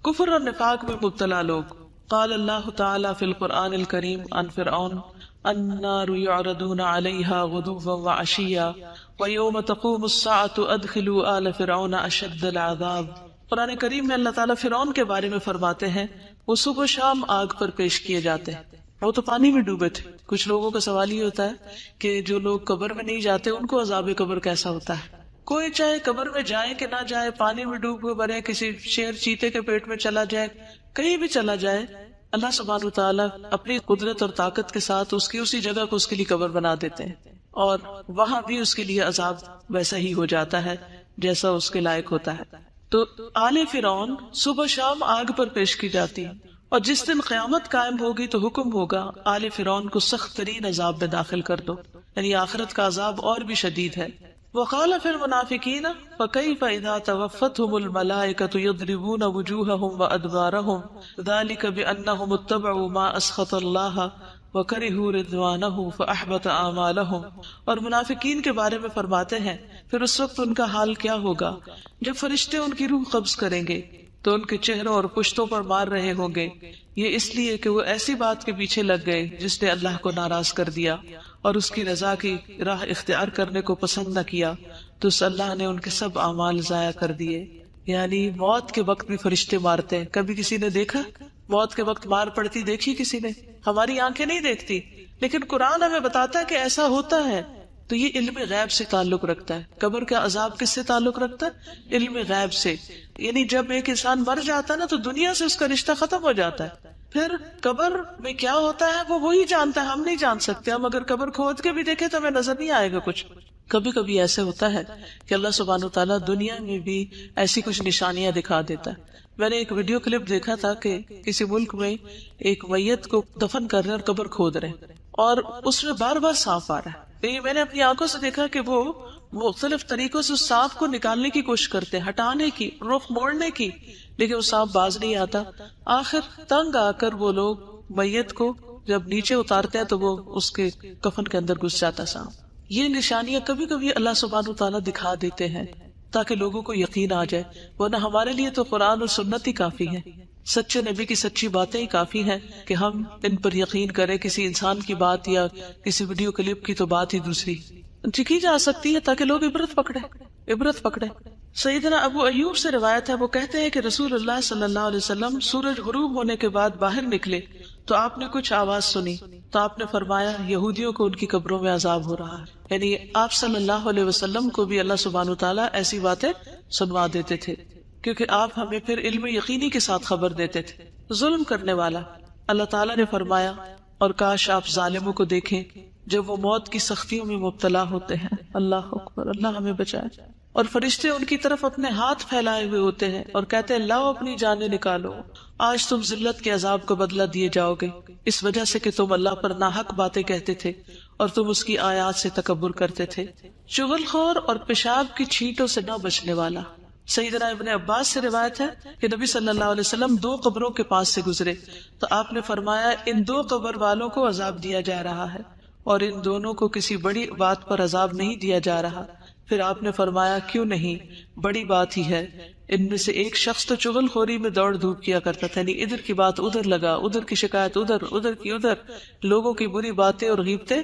[SPEAKER 1] کفر اور نفاق میں مبتلا لوگ. قال اللہ تعالی فی القرآن الکریم عن فرعون النار یعرضون علیہا غدوا وعشیا ویوم تقوم الساعة ادخلوا آل فرعون اشد العذاب. قرآن کریم میں اللہ تعالیٰ فرعون کے بارے میں فرماتے ہیں وہ صبح و شام آگ پر پیش کیے جاتے ہیں. وہ تو پانی میں ڈوبے تھے. کچھ لوگوں کا سوال یہ ہوتا ہے کہ جو لوگ قبر میں نہیں جاتے ان کو عذاب قبر کیسا ہوتا ہے؟ کوئی چاہے قبر میں جائے کہ نہ جائے، پانی میں ڈوب ہوئے مرے، کسی شیر چیتے کے پیٹ میں چلا جائے، کہیں بھی چلا جائے، اللہ سبحانہ وتعالیٰ اپنی قدرت اور طاقت کے ساتھ اس کی اسی جگہ کو اس کے لیے قبر بنا دیتے ہیں اور وہاں بھی اس کے لیے عذاب ویسا ہی ہو جاتا ہے جیسا اس کے لائق ہوتا ہے. تو آل فرعون صبح شام آگ پر پیش کی جاتی ہے، اور جس دن قیامت قائم ہوگی تو حکم ہوگا آل فرعون کو سخت ترین عذاب میں داخل کر دو، یعنی آخرت کا عذاب اور بھی شدید ہے. وقال فی المنافقین فکیف اذا توفتهم الملائکۃ یضربون وجوہہم وادبارہم ذلک بانہم اتبعوا ما اسخط اللہ وکرہوا رضوانہ فاحبط اعمالہم. اور منافقین کے بارے میں فرماتے ہیں پھر اس وقت ان کا حال کیا ہوگا جب فرشتے ان کی روح قبض کریں گے تو ان کے چہروں اور پشتوں پر مار رہے ہوں گے، یہ اس لیے کہ وہ ایسی بات کے پیچھے لگ گئے جس نے اللہ کو ناراض کر دیا اور اس کی رضا کی راہ اختیار کرنے کو پسند نہ کیا، تو اس اللہ نے ان کے سب اعمال ضائع کر دیے. یعنی موت کے وقت بھی فرشتے مارتے ہیں. کبھی کسی نے دیکھا موت کے وقت مار پڑتی؟ دیکھی کسی نے؟ ہماری آنکھیں نہیں دیکھتی، لیکن قرآن ہمیں بتاتا ہے کہ ایسا ہوتا ہے. تو یہ علم غیب سے تعلق رکھتا ہے. قبر کا عذاب کس سے تعلق رکھتا ہے؟ علم غیب سے. یعنی جب ایک انسان مر جاتا ہے نا تو دنیا سے اس کا رشتہ ختم ہو جاتا ہے. پھر قبر میں کیا ہوتا ہے وہ وہی جانتا ہے، ہم نہیں جان سکتے. ہم اگر قبر کھود کے بھی دیکھیں تو ہمیں نظر نہیں آئے گا کچھ. کبھی کبھی ایسے ہوتا ہے کہ اللہ سبحانہ وتعالیٰ دنیا میں بھی ایسی کچھ نشانیاں دکھا دیتا ہے. میں نے ایک ویڈیو کلپ دیکھا تھا کہ کسی ملک میں ایک میت کو دفن کر رہے اور قبر کھود رہے اور اس میں بار بار سانپ آ رہا ہے. میں نے اپنی آنکھوں سے دیکھا کہ وہ مختلف طریقوں سے اس سانپ کو نکالنے کی کوشش کرتے ہیں، ہٹانے کی، رخ موڑنے کی، لیکن وہ سانپ باز نہیں آتا. آخر تنگ آ کر وہ لوگ میت کو جب نیچے اتارتے ہیں تو وہ اس کے کفن کے اندر گھس جاتا سانپ. یہ نشانیاں کبھی کبھی اللہ سبحانہ وتعالیٰ دکھا دیتے ہیں تاکہ لوگوں کو یقین آ جائے، ورنہ ہمارے لیے تو قرآن اور سنت ہی کافی ہے، سچے نبی کی سچی باتیں ہی کافی ہیں کہ ہم ان پر یقین کریں. کسی انسان کی بات یا کسی ویڈیو کلپ کی تو بات ہی دوسری کی جا سکتی ہے تاکہ لوگ عبرت پکڑے. سیدنا ابو ایوب سے روایت ہے، وہ کہتے ہیں کہ رسول اللہ صلی اللہ علیہ وسلم سورج غروب ہونے کے بعد باہر نکلے تو آپ نے کچھ آواز سنی تو آپ نے فرمایا یہودیوں کو ان کی قبروں میں عذاب ہو رہا ہے. یعنی آپ صلی اللہ علیہ وسلم کو بھی اللہ سبحانہ وتعالیٰ ایسی باتیں سنوا دیتے تھے کیونکہ آپ ہمیں پھر علم یقینی کے ساتھ خبر دیتے تھے. ظلم کرنے والا اللہ تعالیٰ نے فرمایا اور کاش آپ ظالموں کو دیکھیں جب وہ موت کی سختیوں میں مبتلا ہوتے ہیں. اللہ اکبر، اللہ ہمیں بچائے. اور فرشتے ان کی طرف اپنے ہاتھ پھیلائے ہوئے ہوتے ہیں اور کہتے ہیں لاؤ اپنی جانیں نکالو، آج تم ذلت کے عذاب کو بدلہ دیے جاؤ گے اس وجہ سے کہ تم اللہ پر ناحق باتیں کہتے تھے اور تم اس کی آیات سے تکبر کرتے تھے. چغل خور اور پیشاب کی چھینٹوں سے نہ بچنے والا. سیدنا ابن عباس سے روایت ہے کہ نبی صلی اللہ علیہ وسلم 2 قبروں کے پاس سے گزرے تو آپ نے فرمایا ان 2 قبر والوں کو عذاب دیا جا رہا ہے اور ان دونوں کو کسی بڑی بات پر عذاب نہیں دیا جا رہا. پھر آپ نے فرمایا کیوں نہیں، بڑی بات ہی ہے. ان میں سے ایک شخص تو چغل خوری میں دوڑ دھوپ کیا کرتا تھا، یعنی ادھر کی بات ادھر لگا، ادھر کی شکایت ادھر، ادھر کی ادھر، لوگوں کی بری باتیں اور غیبتیں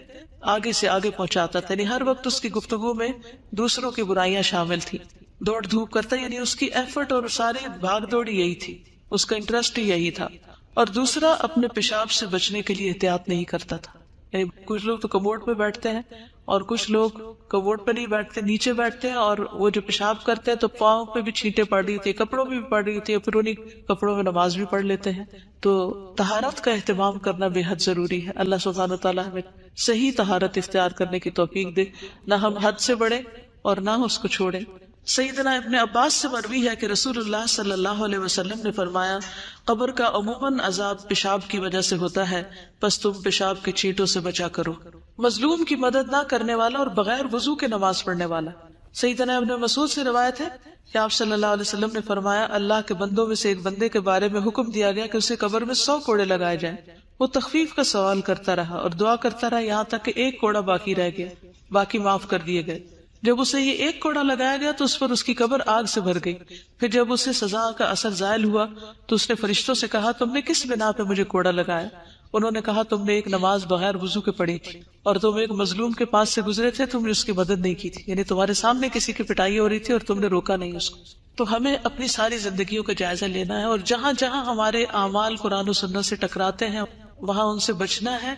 [SPEAKER 1] آگے سے آگے پہنچاتا تھا. یعنی ہر وقت اس کی گفتگو میں دوسروں کی برائیاں شامل تھی. دوڑ دھوپ کرتا یعنی اس کی ایفرٹ اور ساری بھاگ دوڑ یہی تھی، اس کا انٹرسٹ ہی یہی تھا. اور دوسرا اپنے پیشاب سے بچنے کے لیے احتیاط نہیں کرتا تھا. یعنی کچھ لوگ تو کموڈ پہ بیٹھتے ہیں اور کچھ لوگ کموڈ پہ نہیں بیٹھتے، نیچے بیٹھتے ہیں اور وہ جو پیشاب کرتے ہیں تو پاؤں پہ بھی چھینٹیں پڑ رہی تھی، کپڑوں میں بھی پڑ رہی تھی، پھر انہیں کپڑوں میں نماز بھی پڑھ لیتے ہیں. تو طہارت کا اہتمام کرنا بے حد ضروری ہے. اللہ سبحانہ وتعالیٰ ہمیں صحیح طہارت اختیار کرنے کی توفیق دے، نہ ہم حد سے بڑھیں اور نہ اس کو چھوڑیں. سیدنا ابن عباس سے مروی ہے کہ رسول اللہ صلی اللہ علیہ وسلم نے فرمایا قبر کا عموماً عذاب پیشاب کی وجہ سے ہوتا ہے، پس تم پیشاب کے چھینٹوں سے بچا کرو. مظلوم کی مدد نہ کرنے والا اور بغیر وضو کے نماز پڑھنے والا. سیدنا ابن مسعود سے روایت ہے کہ آپ صلی اللہ علیہ وسلم نے فرمایا اللہ کے بندوں میں سے ایک بندے کے بارے میں حکم دیا گیا کہ اسے قبر میں 100 کوڑے لگائے جائیں. وہ تخفیف کا سوال کرتا رہا اور دعا کرتا رہا یہاں تک کہ 1 کوڑا باقی رہ گیا، باقی معاف کر دیے گئے. جب اسے یہ 1 کوڑا لگایا گیا تو اس پر اس کی قبر آگ سے بھر گئی. پھر جب اسے سزا کا اثر زائل ہوا تو اس نے فرشتوں سے کہا تم نے کس بنا پہ مجھے کوڑا لگایا؟ انہوں نے کہا تم نے ایک نماز بغیر وضو کے پڑھی تھی اور تم ایک مظلوم کے پاس سے گزرے تھے، تم نے اس کی مدد نہیں کی تھی. یعنی تمہارے سامنے کسی کی پٹائی ہو رہی تھی اور تم نے روکا نہیں اس کو. تو ہمیں اپنی ساری زندگیوں کا جائزہ لینا ہے اور جہاں جہاں ہمارے اعمال قرآن و سنت سے ٹکراتے ہیں وہاں ان سے بچنا ہے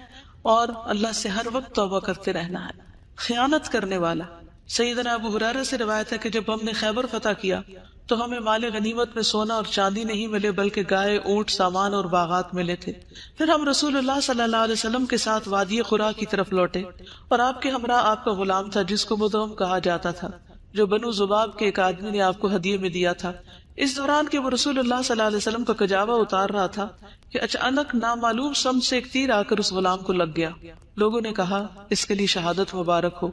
[SPEAKER 1] اور اللہ سے ہر وقت توبہ کرتے رہنا ہے. خیانت کرنے والا. سیدنا ابو ہریرہ سے روایت ہے کہ جب ہم نے خیبر فتح کیا تو ہمیں مال غنیمت میں سونا اور چاندی نہیں ملے بلکہ گائے، اونٹ، سامان اور باغات ملے تھے. پھر ہم رسول اللہ صلی اللہ علیہ وسلم کے ساتھ وادی قرا کی طرف لوٹے اور آپ کے ہمراہ آپ کا غلام تھا جس کو مدعم کہا جاتا تھا، جو بنو ذباب کے ایک آدمی نے آپ کو ہدیے میں دیا تھا. اس دوران کہ وہ رسول اللہ صلی اللہ علیہ وسلم کا کجاوا اتار رہا تھا کہ اچانک نامعلوم سمت سے ایک تیر آ کر اس غلام کو لگ گیا. لوگوں نے کہا اس کے لیے شہادت مبارک ہو.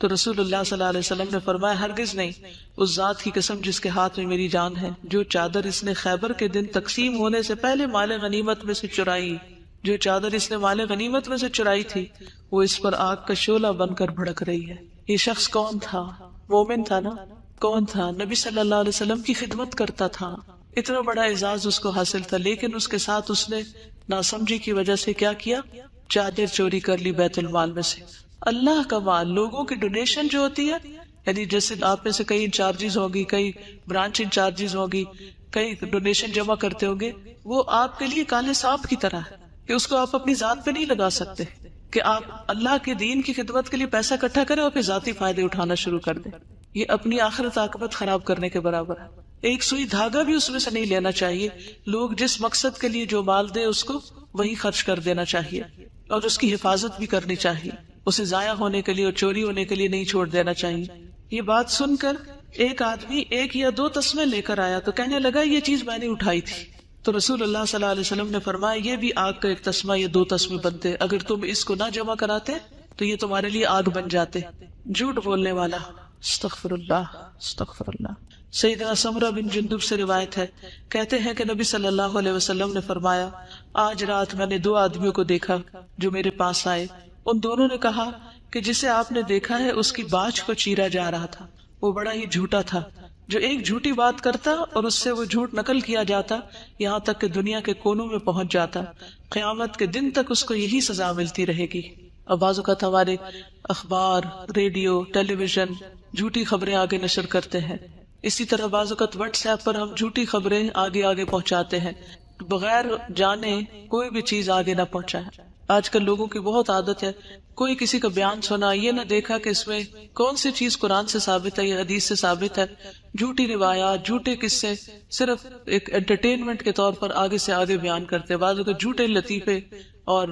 [SPEAKER 1] تو رسول اللہ صلی اللہ علیہ وسلم نے فرمایا ہرگز نہیں، اس ذات کی قسم جس کے ہاتھ میں میری جان ہے، جو چادر اس نے خیبر کے دن تقسیم ہونے سے پہلے مال غنیمت میں سے چرائی، جو چادر اس نے مال غنیمت میں سے چرائی تھی، وہ اس پر آگ کا شعلہ بن کر بھڑک رہی ہے۔ یہ شخص کون تھا؟ مومن تھا نا؟ کون تھا؟ نبی صلی اللہ علیہ وسلم کی خدمت کرتا تھا، اتنا بڑا اعزاز اس کو حاصل تھا، لیکن اس کے ساتھ اس نے ناسمجھی کی وجہ سے کیا کیا؟ چادر چوری کر لی بیت المال میں سے۔ اللہ کا مال، لوگوں کی ڈونیشن جو ہوتی ہے، یعنی جیسے آپ میں سے کئی انچارجز ہوگی، کئی برانچ انچارجز ہوگی، کئی ڈونیشن جمع کرتے ہوں گے، وہ آپ کے لیے کالے سانپ کی طرح ہے کہ اس کو آپ اپنی ذات پہ نہیں لگا سکتے، کہ آپ اللہ کے دین کی خدمت کے لیے پیسہ اکٹھا کریں اور پھر ذاتی فائدے اٹھانا شروع کر دیں۔ یہ اپنی آخرت عاقبت خراب کرنے کے برابر ہے۔ ایک سوئی دھاگا بھی اس میں سے نہیں لینا چاہیے۔ لوگ جس مقصد کے لیے جو مال دے اس کو وہی خرچ کر دینا چاہیے، اور اس کی حفاظت بھی کرنی چاہیے، اسے ضائع ہونے کے لیے اور چوری ہونے کے لیے نہیں چھوڑ دینا چاہیے۔ یہ بات سن کر ایک آدمی 1 یا 2 تسمے لے کر آیا تو کہنے لگا یہ چیز میں نے اٹھائی تھی۔ تو رسول اللہ صلی اللہ علیہ وسلم نے فرمایا یہ بھی آگ کا 1 تسمہ یا 2 تسمے بنتے، اگر تم اس کو نہ جمع کراتے تو یہ تمہارے لیے آگ بن جاتے۔ جھوٹ بولنے والا، استغفر اللہ استغفر اللہ۔ سیدنا سمرہ بن جندب سے روایت ہے، کہتے ہیں کہ نبی صلی اللہ علیہ وسلم نے فرمایا آج رات میں نے 2 آدمیوں کو دیکھا جو میرے پاس آئے۔ ان دونوں نے کہا کہ جسے آپ نے دیکھا ہے اس کی باچھ کو چیرا جا رہا تھا، وہ بڑا ہی جھوٹا تھا، جو ایک جھوٹی بات کرتا اور اس سے وہ جھوٹ نقل کیا جاتا یہاں تک کہ دنیا کے کونوں میں پہنچ جاتا، قیامت کے دن تک اس کو یہی سزا ملتی رہے گی۔ اب بعض اوقات ہمارے اخبار، ریڈیو، ٹیلی ویژن جھوٹی خبریں آگے نشر کرتے ہیں، اسی طرح بعض اوقات واٹس ایپ پر ہم جھوٹی خبریں آگے پہنچاتے ہیں، بغیر جانے کوئی بھی چیز آگے نہ پہنچائے۔ آج کل لوگوں کی بہت عادت ہے، کوئی کسی کا بیان سنا، یہ نہ دیکھا کہ اس میں کون سی چیز قرآن سے ثابت ہے یا حدیث سے ثابت ہے، جھوٹی روایات، جھوٹے قصے صرف ایک انٹرٹینمنٹ کے طور پر آگے سے آگے بیان کرتے، بعض اوقات جھوٹے لطیفے اور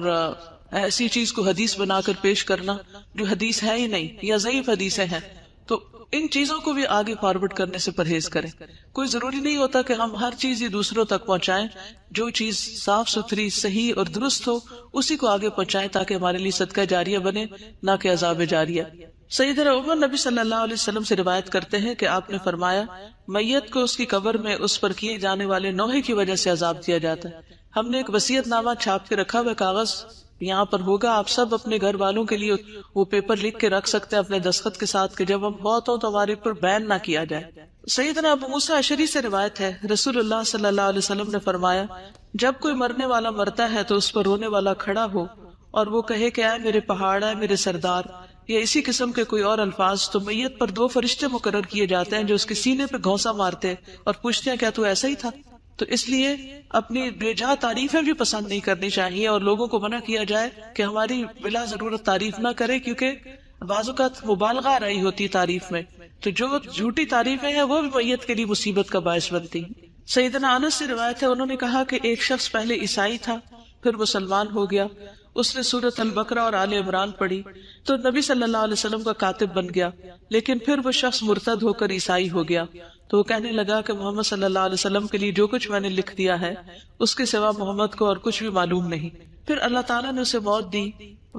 [SPEAKER 1] ایسی چیز کو حدیث بنا کر پیش کرنا جو حدیث ہے ہی نہیں یا ضعیف حدیثیں ہیں۔ تو ان چیزوں کو بھی آگے فارورڈ کرنے سے پرہیز کریں۔ کوئی ضروری نہیں ہوتا کہ ہم ہر چیز ہی دوسروں تک پہنچائیں، جو چیز صاف ستھری، صحیح اور درست ہو اسی کو آگے پہنچائیں تاکہ ہمارے لیے صدقہ جاریہ بنے، نہ کہ عذاب جاریہ۔ سیدنا عمر نبی صلی اللہ علیہ وسلم سے روایت کرتے ہیں کہ آپ نے فرمایا میت کو اس کی قبر میں اس پر کیے جانے والے نوحے کی وجہ سے عذاب دیا جاتا ہے۔ ہم نے ایک وصیت نامہ چھاپ کے رکھا ہوا کاغذ یہاں پر ہوگا، آپ سب اپنے گھر والوں کے لیے وہ پیپر لکھ کے رکھ سکتے ہیں اپنے دستخط کے ساتھ کہ جب ہم بہت ہوں تو ہمارے پر بین نہ کیا جائے۔ سیدنا ابو موسیٰ اشعری سے روایت ہے، رسول اللہ صلی اللہ علیہ وسلم نے فرمایا جب کوئی مرنے والا مرتا ہے تو اس پر رونے والا کھڑا ہو اور وہ کہے کہ اے میرے پہاڑ، اے میرے سردار، یا اسی قسم کے کوئی اور الفاظ، تو میت پر 2 فرشتے مقرر کیے جاتے ہیں جو اس کے سینے پہ گھونسا مارتے اور پوچھتے ہیں کیا تو ایسا ہی تھا؟ تو اس لیے اپنی بے جا تعریفیں بھی پسند نہیں کرنی چاہیے، اور لوگوں کو منع کیا جائے کہ ہماری بلا ضرورت تعریف نہ کرے، کیونکہ بعض اوقات مبالغہ آ رہی ہوتی تعریف میں، تو جو جھوٹی تعریفیں ہیں وہ بھی میت کے لیے مصیبت کا باعث بنتی۔ سیدنا انس سے روایت ہے، انہوں نے کہا کہ ایک شخص پہلے عیسائی تھا پھر مسلمان ہو گیا، اس نے سورۃ البقرہ اور آل عمران پڑھی تو نبی صلی اللہ علیہ وسلم کا کاتب بن گیا، لیکن پھر وہ شخص مرتد ہو کر عیسائی ہو گیا تو وہ کہنے لگا کہ محمد صلی اللہ علیہ وسلم کے لیے جو کچھ میں نے لکھ دیا ہے اس کے سوا محمد کو اور کچھ بھی معلوم نہیں۔ پھر اللہ تعالیٰ نے اسے موت دی،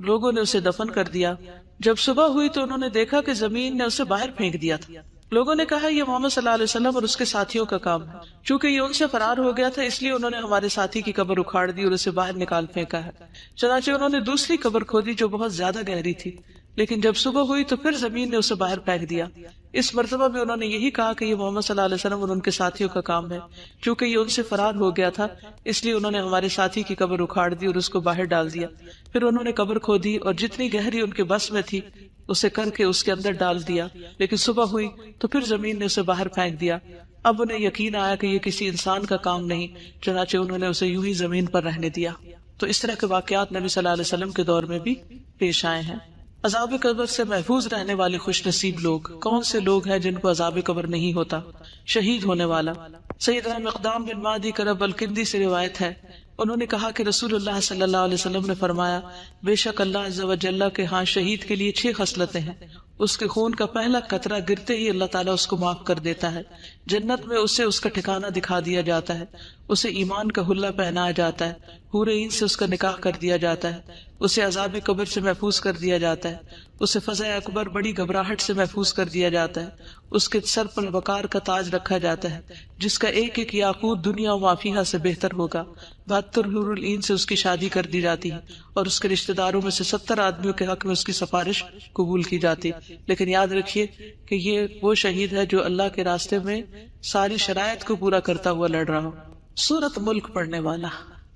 [SPEAKER 1] لوگوں نے اسے دفن کر دیا۔ جب صبح ہوئی تو انہوں نے دیکھا کہ زمین نے اسے باہر پھینک دیا تھا۔ لوگوں نے کہا یہ محمد صلی اللہ علیہ وسلم اور اس کے ساتھیوں کا کام ہے، چونکہ یہ ان سے فرار ہو گیا تھا اس لیے انہوں نے ہمارے ساتھی کی قبر اکھاڑ دی اور اسے باہر نکال پھینکا ہے۔ چنانچہ انہوں نے دوسری قبر کھودی جو بہت زیادہ گہری تھی، لیکن جب صبح ہوئی تو پھر زمین نے اسے باہر پھینک دیا۔ اس مرتبہ بھی انہوں نے یہی کہا کہ یہ محمد صلی اللہ علیہ وسلم اور ان کے ساتھیوں کا کام ہے، چونکہ یہ ان سے فرار ہو گیا تھا اس لیے انہوں نے ہمارے ساتھی کی قبر اکھاڑ دی اور اس کو باہر ڈال دیا۔ پھر انہوں نے قبر کھودی اور جتنی گہری ان کے بس میں تھی اسے کر کے اس کے اندر ڈال دیا، لیکن صبح ہوئی تو پھر زمین نے اسے باہر پھینک دیا۔ اب انہیں یقین آیا کہ یہ کسی انسان کا کام نہیں، چنانچہ انہوں نے اسے یوں ہی زمین پر رہنے دیا۔ تو اس طرح کے واقعات نبی صلی اللہ علیہ وسلم کے دور میں بھی پیش آئے ہیں۔ عذاب قبر سے محفوظ رہنے والے خوش نصیب لوگ کون سے لوگ ہیں جن کو عذاب قبر نہیں ہوتا؟ شہید ہونے والا۔ سیدنا مقدام بن معدی کرب الکندی سے روایت ہے، انہوں نے کہا کہ رسول اللہ صلی اللہ علیہ وسلم نے فرمایا بے شک اللہ عز و جل کے ہاں شہید کے لیے 6 خصلتیں ہیں، اس کے خون کا پہلا قطرہ گرتے ہی اللہ تعالیٰ اس کو معاف کر دیتا ہے، جنت میں اسے اس کا ٹھکانہ دکھا دیا جاتا ہے، اسے ایمان کا حلہ پہنایا جاتا ہے، حور عین سے اس کا نکاح کر دیا جاتا ہے، اسے عذاب قبر سے محفوظ کر دیا جاتا ہے، اسے فزع اکبر بڑی گھبراہٹ سے محفوظ کر دیا جاتا ہے، اس کے سر پر وقار کا تاج رکھا جاتا ہے جس کا ایک ایک یاقوت دنیا و مافیہا سے بہتر ہوگا، 72 حور العین سے اس کی شادی کر دی جاتی ہے اور اس کے رشتہ داروں میں سے 70 آدمیوں کے حق میں اس کی سفارش قبول کی جاتی، لیکن یاد رکھیے کہ یہ وہ شہید ہے جو اللہ کے راستے میں ساری شرائط کو پورا کرتا ہوا لڑ رہا ہو۔ سورۃ ملک پڑھنے والا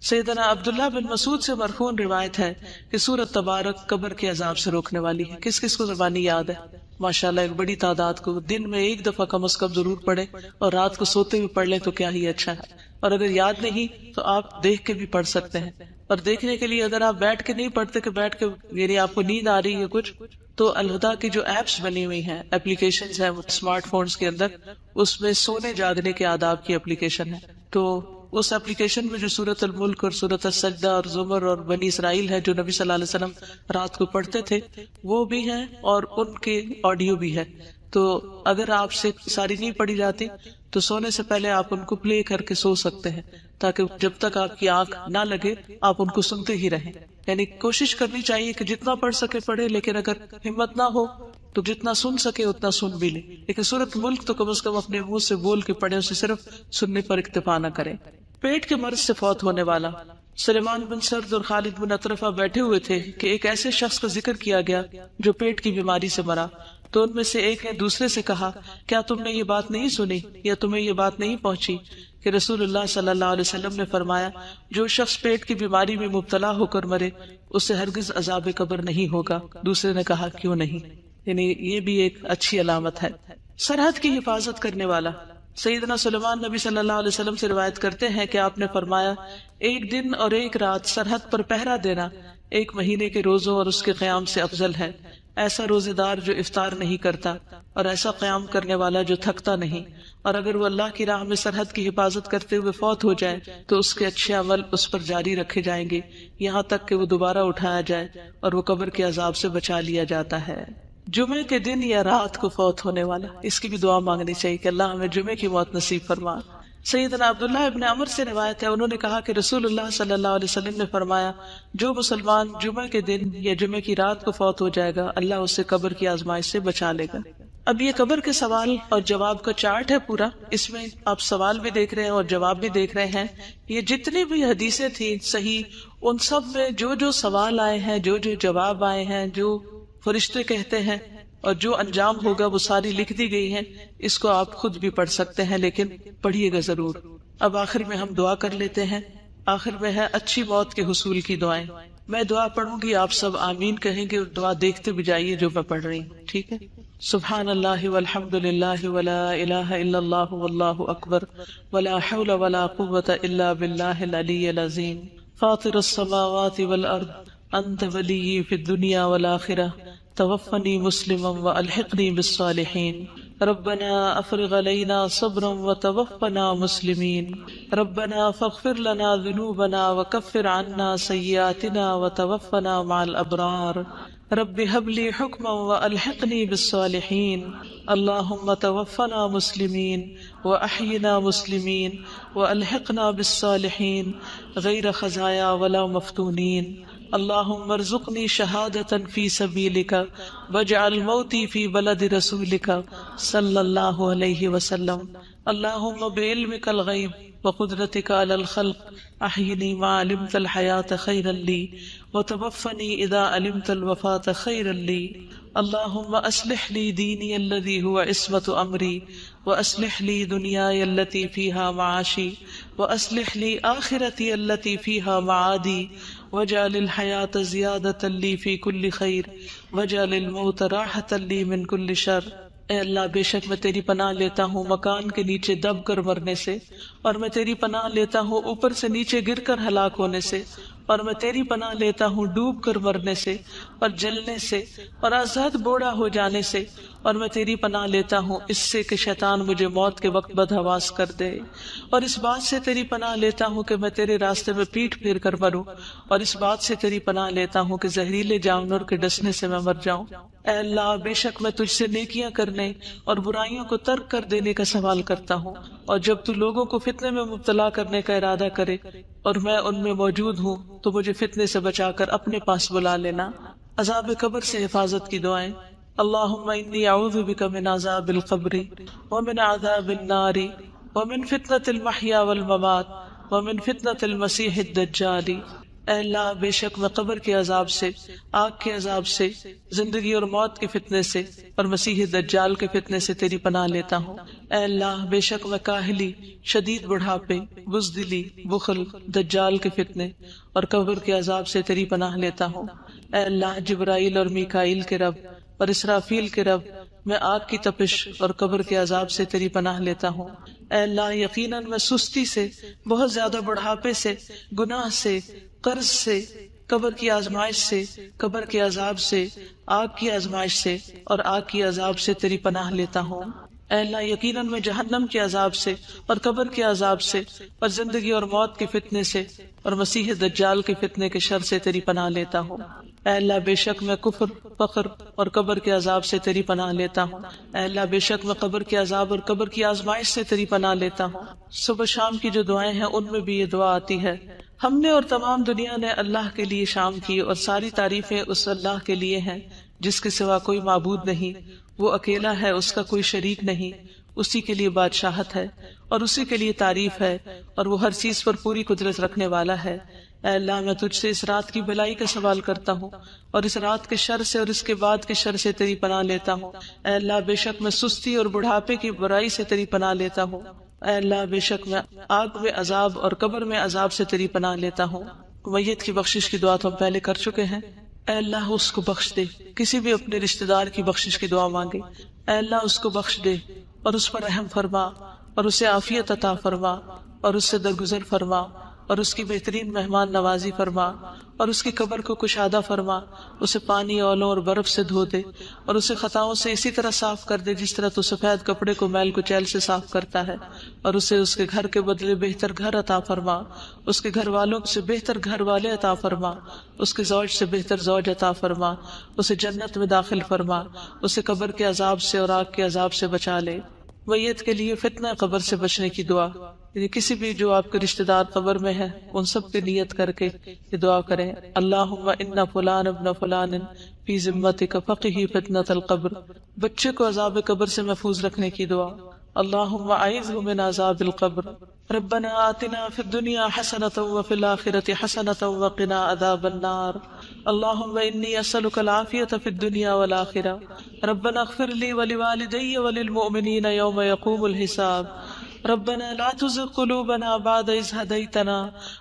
[SPEAKER 1] سیدنا عبداللہ بن مسعود سے مرفوع روایت ہے کہ سورۃ تبارک قبر کے عذاب سے روکنے والی ہے۔ کس کس کو زبانی یاد ہے؟ ماشاءاللہ ایک بڑی تعداد کو دن میں ایک دفعہ کم از کم ضرور پڑھیں اور رات کو سوتے ہوئے پڑھ لیں تو کیا ہی اچھا ہے، اور اگر یاد نہیں تو آپ دیکھ کے بھی پڑھ سکتے ہیں، اور دیکھنے کے لیے اگر آپ بیٹھ کے نہیں پڑھتے کہ بیٹھ کے یعنی آپ کو نیند آ رہی ہے کچھ، تو الہدا کی جو ایپس بنی ہوئی ہیں، اپلیکیشنز ہیں اسمارٹ فونز کے اندر، اس میں سونے جاگنے کے آداب کی اپلیکیشن ہے، تو اس اپلیکیشن میں جو سورۃ الملک اور سورۃ السجدہ اور زمر اور بنی اسرائیل ہے جو نبی صلی اللہ علیہ وسلم رات کو پڑھتے تھے وہ بھی ہیں اور ان کے آڈیو بھی ہے، تو اگر آپ سے ساری نہیں پڑھی جاتی تو سونے سے پہلے آپ ان کو پلے کر کے سو سکتے ہیں تاکہ جب تک آپ کی آنکھ نہ لگے آپ ان کو سنتے ہی رہیں۔ یعنی کوشش کرنی چاہیے کہ جتنا پڑھ سکے پڑھے، لیکن اگر ہمت نہ ہو تو جتنا سن سکے اتنا سن بھی لیں، لیکن سورۃ ملک تو کم از کم اپنے منہ سے بول کے پڑھے، اسے صرف سننے پر اکتفا نہ کریں۔ پیٹ کے مرض سے فوت ہونے والا سلیمان بن سرد اور خالد بن اطرفہ بیٹھے ہوئے تھے کہ ایک ایسے شخص کا ذکر کیا گیا جو پیٹ کی بیماری سے مرا، تو ان میں سے ایک نے دوسرے سے کہا، کیا تم نے یہ بات نہیں سنی یا تمہیں یہ بات نہیں پہنچی کہ رسول اللہ صلی اللہ علیہ وسلم نے فرمایا جو شخص پیٹ کی بیماری میں مبتلا ہو کر مرے اس سے ہرگز عذاب قبر نہیں ہوگا؟ دوسرے نے کہا کیوں نہیں، یعنی یہ بھی ایک اچھی علامت ہے۔ سرحد کی حفاظت کرنے والا سیدنا سلیمان نبی صلی اللہ علیہ وسلم سے روایت کرتے ہیں کہ آپ نے فرمایا ایک دن اور ایک رات سرحد پر پہرا دینا ایک مہینے کے روزوں اور اس کے قیام سے افضل ہے۔ ایسا روزے دار جو افطار نہیں کرتا اور ایسا قیام کرنے والا جو تھکتا نہیں، اور اگر وہ اللہ کی راہ میں سرحد کی حفاظت کرتے ہوئے فوت ہو جائے تو اس کے اچھے عمل اس پر جاری رکھے جائیں گے یہاں تک کہ وہ دوبارہ اٹھایا جائے اور وہ قبر کے عذاب سے بچا لیا جاتا ہے۔ جمعے کے دن یا رات کو فوت ہونے والا، اس کی بھی دعا مانگنی چاہیے کہ اللہ ہمیں جمعے کی موت نصیب فرما۔ سیدنا عبداللہ ابن عمر سے روایت ہے، انہوں نے کہا کہ رسول اللہ صلی اللہ علیہ وسلم نے فرمایا جو مسلمان جمعے کے دن یا جمعے کی رات کو فوت ہو جائے گا اللہ اسے قبر کی آزمائش سے بچا لے گا۔ اب یہ قبر کے سوال اور جواب کا چارٹ ہے پورا، اس میں آپ سوال بھی دیکھ رہے ہیں اور جواب بھی دیکھ رہے ہیں۔ یہ جتنی بھی حدیثیں تھیں صحیح، ان سب میں جو جو سوال آئے ہیں، جو جو جواب آئے ہیں، جو فرشتے کہتے ہیں اور جو انجام ہوگا وہ ساری لکھ دی گئی ہیں۔ اس کو آپ خود بھی پڑھ سکتے ہیں لیکن پڑھیے گا ضرور۔ اب آخر میں ہم دعا کر لیتے ہیں۔ آخر میں ہے اچھی موت کے حصول کی دعائیں۔ میں دعا پڑھوں گی، آپ سب آمین کہیں گے، دعا دیکھتے بھی جائیے جو میں پڑھ رہی ہوں، ٹھیک ہے؟ سبحان اللہ والحمد للہ ولا الہ الا اللہ واللہ اکبر ولا حول ولا قوة الا باللہ العلی العظیم فاطر السماوات والارض انت ولی فی الدنیا والآخرہ توفنی مسلما والحقنی بالصالحین ربنا افرغ علینا صبرا وتوفنا مسلمین ربنا فاغفر لنا ذنوبنا وکفر عنا سیئاتنا وتوفنا مع الابرار رب هب لي حكما والحقني بالصالحين اللهم توفنا مسلمين واحينا مسلمين والحقنا بالصالحين غير خزايا ولا مفتونين اللهم ارزقني شهادة في سبيلك واجعل موتي في بلد رسولك صلى الله عليه وسلم اللهم بعلمك الغيب وقدرتك على الخلق احيني ما علمت الحياة خيرا لي وتوفني اذا علمت الوفاة خيرا لي اللهم اصلح لي ديني الذي هو عصمة امري واصلح لي دنياي التي فيها معاشي واصلح لي آخرتي التي فيها معادي واجعل الحياة زيادة لي في كل خير واجعل الموت راحة لي من كل شر۔ اے اللہ بے شک میں تیری پناہ لیتا ہوں مکان کے نیچے دب کر مرنے سے، اور میں تیری پناہ لیتا ہوں اوپر سے نیچے گر کر ہلاک ہونے سے، اور میں تیری پناہ لیتا ہوں ڈوب کر مرنے سے اور جلنے سے اور آزاد بوڑھا ہو جانے سے، اور میں تیری پناہ لیتا ہوں اس سے کہ شیطان مجھے موت کے وقت بدحواس کر دے، اور اس بات سے تیری پناہ لیتا ہوں کہ میں تیرے راستے میں پیٹھ پھیر کر مروں، اور اس بات سے تیری پناہ لیتا ہوں کہ زہریلے جانور کے ڈسنے سے میں مر جاؤں۔ اے اللہ، بے شک میں تجھ سے نیکیاں کرنے اور برائیوں کو ترک کر دینے کا سوال کرتا ہوں، اور جب تو لوگوں کو فتنے میں مبتلا کرنے کا ارادہ کرے اور میں ان میں موجود ہوں تو مجھے فتنے سے بچا کر اپنے پاس بلا لینا۔ عذاب قبر سے حفاظت کی دعائیں۔ اللہم انی اعوذ بک من عذاب القبر ومن عذاب النار ومن فتنة المحیا والممات ومن فتنة المسیح الدجال۔ اے اللہ، بے شک میں قبر کے عذاب سے، آگ کے عذاب سے، زندگی اور موت کے فتنے سے اور مسیح دجال کے فتنے سے تیری پناہ لیتا ہوں۔ اے اللہ، بے شک میں کاہلی، شدید بڑھاپے، بزدلی، بخل، دجال کے فتنے اور قبر کے عذاب سے تیری پناہ لیتا ہوں۔ اے اللہ، جبرائیل اور میکائیل کے رب اور اسرافیل کے رب، میں آگ کی تپش اور قبر کے عذاب سے تیری پناہ لیتا ہوں۔ اے اللہ، یقیناً میں سستی سے، بہت زیادہ بڑھاپے سے، گناہ سے، قرض سے، قبر کی آزمائش سے، قبر کے عذاب سے، آگ کی آزمائش سے اور آگ کی عذاب سے تیری پناہ لیتا ہوں۔ اے اللہ، یقیناً میں جہنم کے عذاب سے اور قبر کے عذاب سے اور زندگی اور موت کے فتنے سے اور مسیح دجال کے فتنے کے شر سے تیری پناہ لیتا ہوں۔ اے اللہ، بے شک میں کفر، فقر اور قبر کے عذاب سے تیری پناہ لیتا ہوں۔ اے اللہ، بے شک میں قبر کے عذاب اور قبر کی آزمائش سے تیری پناہ لیتا ہوں۔ صبح شام کی جو دعائیں ہیں ان میں بھی یہ دعا آتی ہے۔ ہم نے اور تمام دنیا نے اللہ کے لیے شام کی، اور ساری تعریفیں اس اللہ کے لیے ہیں جس کے سوا کوئی معبود نہیں، وہ اکیلا ہے، اس کا کوئی شریک نہیں، اسی کے لیے بادشاہت ہے اور اسی کے لیے تعریف ہے، اور وہ ہر چیز پر پوری قدرت رکھنے والا ہے۔ اے اللہ، میں تجھ سے اس رات کی بھلائی کا سوال کرتا ہوں اور اس رات کے شر سے اور اس کے بعد کے شر سے تیری پناہ لیتا ہوں۔ اے اللہ، بے شک میں سستی اور بڑھاپے کی برائی سے تیری پناہ لیتا ہوں۔ اے اللہ، بے شک میں آگ میں عذاب اور قبر میں عذاب سے تیری پناہ لیتا ہوں۔ میت کی بخشش کی دعا تو ہم پہلے کر چکے ہیں۔ اے اللہ، اس کو بخش دے۔ کسی بھی اپنے رشتہ دار کی بخشش کی دعا مانگے، اے اللہ اس کو بخش دے اور اس پر رحم فرما اور اسے عافیت عطا فرما اور اس سے درگزر فرما اور اس کی بہترین مہمان نوازی فرما اور اس کی قبر کو کشادہ فرما، اسے پانی، اولوں اور برف سے دھو دے اور اسے خطاؤں سے اسی طرح صاف کر دے جس طرح تو سفید کپڑے کو میل کچیل سے صاف کرتا ہے، اور اسے اس کے گھر کے بدلے بہتر گھر عطا فرما، اس کے گھر والوں سے بہتر گھر والے عطا فرما، اس کے زوج سے بہتر زوج عطا فرما، اسے جنت میں داخل فرما، اسے قبر کے عذاب سے اور آگ کے عذاب سے بچا لے۔ میت کے لیے فتنہ قبر سے بچنے کی دعا، یعنی کسی بھی جو آپ کے رشتہ دار قبر میں ہے ان سب کی نیت کر کے یہ دعا کریں۔ اللہم ان فلان ابن فلان فی ذمتک فقہ فتنۃ القبر، بچے کو عذاب قبر سے محفوظ رکھنے کی دعا۔ اللہم اعذہ من عذاب القبر، ربنا آتنا فی الدنیا حسنۃ وفی الآخرۃ حسنۃ وقنا عذاب النار، اللہم انی اسألک العافیۃ فی الدنیا والآخرہ، ربنا اغفر لی ولوالدی وللمؤمنین یوم یقوم الحساب، ربنا لا تزغ قلوبنا بعد إذ هديتنا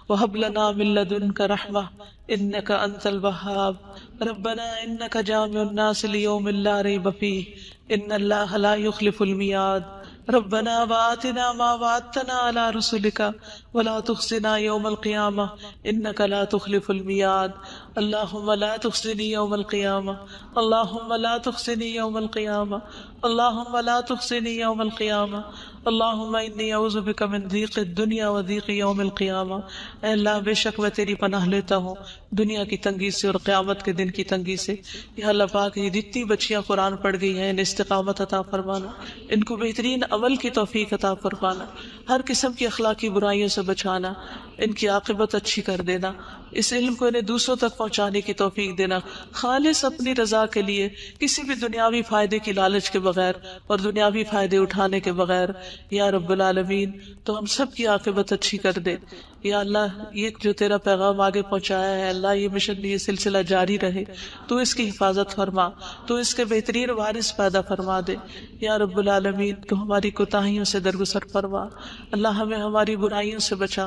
[SPEAKER 1] وهب لنا من لدنك رحمة إنك أنت الوهاب، ربنا إنك جامع الناس ليوم لا ريب فيه إن الله لا يخلف الميعاد، ربنا وآتنا ما وعدتنا على رسلك ولا تخزنا يوم القيامة إنك لا تخلف الميعاد، اللهم لا تخزني يوم القيامة، اللهم لا تخزني يوم القيامة، اللهم لا تخزني يوم القيامة، اللهم انی اعوذ بک من ضیق الدنیا و ضیق یوم القیامہ۔ اے اللہ، بے شک میں تیری پناہ لیتا ہوں دنیا کی تنگی سے اور قیامت کے دن کی تنگی سے۔ یا اللہ پاک، یہ جتنی بچیاں قرآن پڑھ گئی ہیں انہیں استقامت عطا فرمانا، ان کو بہترین عمل کی توفیق عطا فرمانا، ہر قسم کی اخلاقی برائیوں سے بچانا، ان کی عاقبت اچھی کر دینا، اس علم کو انہیں دوسروں تک پہنچانے کی توفیق دینا، خالص اپنی رضا کے لیے، کسی بھی دنیاوی فائدے کی لالچ کے بغیر اور دنیاوی فائدے اٹھانے کے بغیر۔ یا رب العالمین، تو ہم سب کی عاقبت اچھی کر دے۔ یا اللہ، یہ جو تیرا پیغام آگے پہنچایا ہے، اللہ یہ مشن، یہ سلسلہ جاری رہے، تو اس کی حفاظت فرما، تو اس کے بہترین وارث پیدا فرما دے۔ یا رب العالمین، تو ہماری کوتاہیوں سے درگزر فرما، اللہ ہمیں ہماری برائیوں سے بچا۔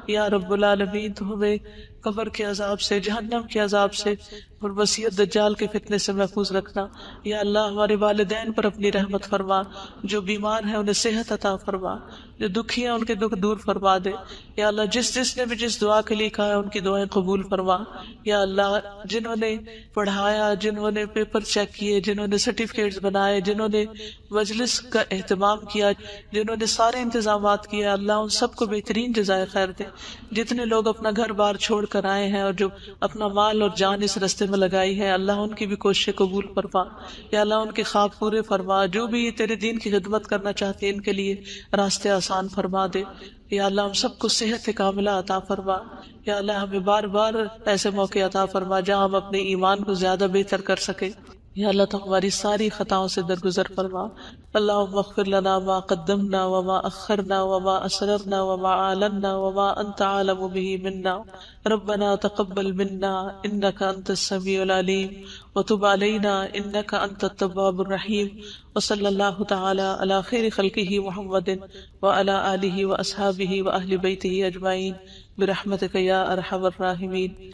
[SPEAKER 1] یا رب العالمین، تو ہمیں قبر کے عذاب سے، جہنم کے عذاب سے، اور مسیح دجال کے فتنے سے محفوظ رکھنا۔ یا اللہ ہمارے والدین پر اپنی رحمت فرما، جو بیمار ہیں انہیں صحت عطا فرما، جو دکھی ہیں ان کے دکھ دور فرما دے۔ یا اللہ جس نے بھی جس دعا کے لیے کہا ہے ان کی دعائیں قبول فرما۔ یا اللہ جنہوں نے پڑھایا، جنہوں نے پیپر چیک کیے، جنہوں نے سرٹیفکیٹس بنائے، جنہوں نے مجلس کا اہتمام کیا، جنہوں نے سارے انتظامات کیے، اللہ ان سب کو بہترین جزائے خیر دے۔ جتنے لوگ اپنا گھر بار چھوڑ کر آئے ہیں اور جو اپنا مال اور جان اس رستے میں لگائی ہے، اللہ ان کی بھی کوششیں قبول فرما۔ یا اللہ ان کے خواب پورے فرما، جو بھی تیرے دین کی خدمت کرنا چاہتے ہیں ان کے لیے راستے آسان فرما دے۔ یا اللہ ہم سب کو صحت کاملہ عطا فرما۔ یا اللہ ہمیں بار بار ایسے موقع عطا فرما جہاں ہم اپنے ایمان کو زیادہ بہتر کر سکیں۔ یا اللہ تو ہماری ساری خطاؤں سے درگزر فرما۔ اللہم اغفر لنا ما قدمنا وما اخرنا وما اسررنا وما اعلنا وما انت عالم به منا، ربنا تقبل منا انك انت السميع العليم وتب علينا انك انت التواب الرحيم، وصلی اللہ تعالی علی خیر خلقہ محمد وعلی آلہ واصحابہ واہل بیتہ اجمعین برحمتک یا ارحم الراحمین۔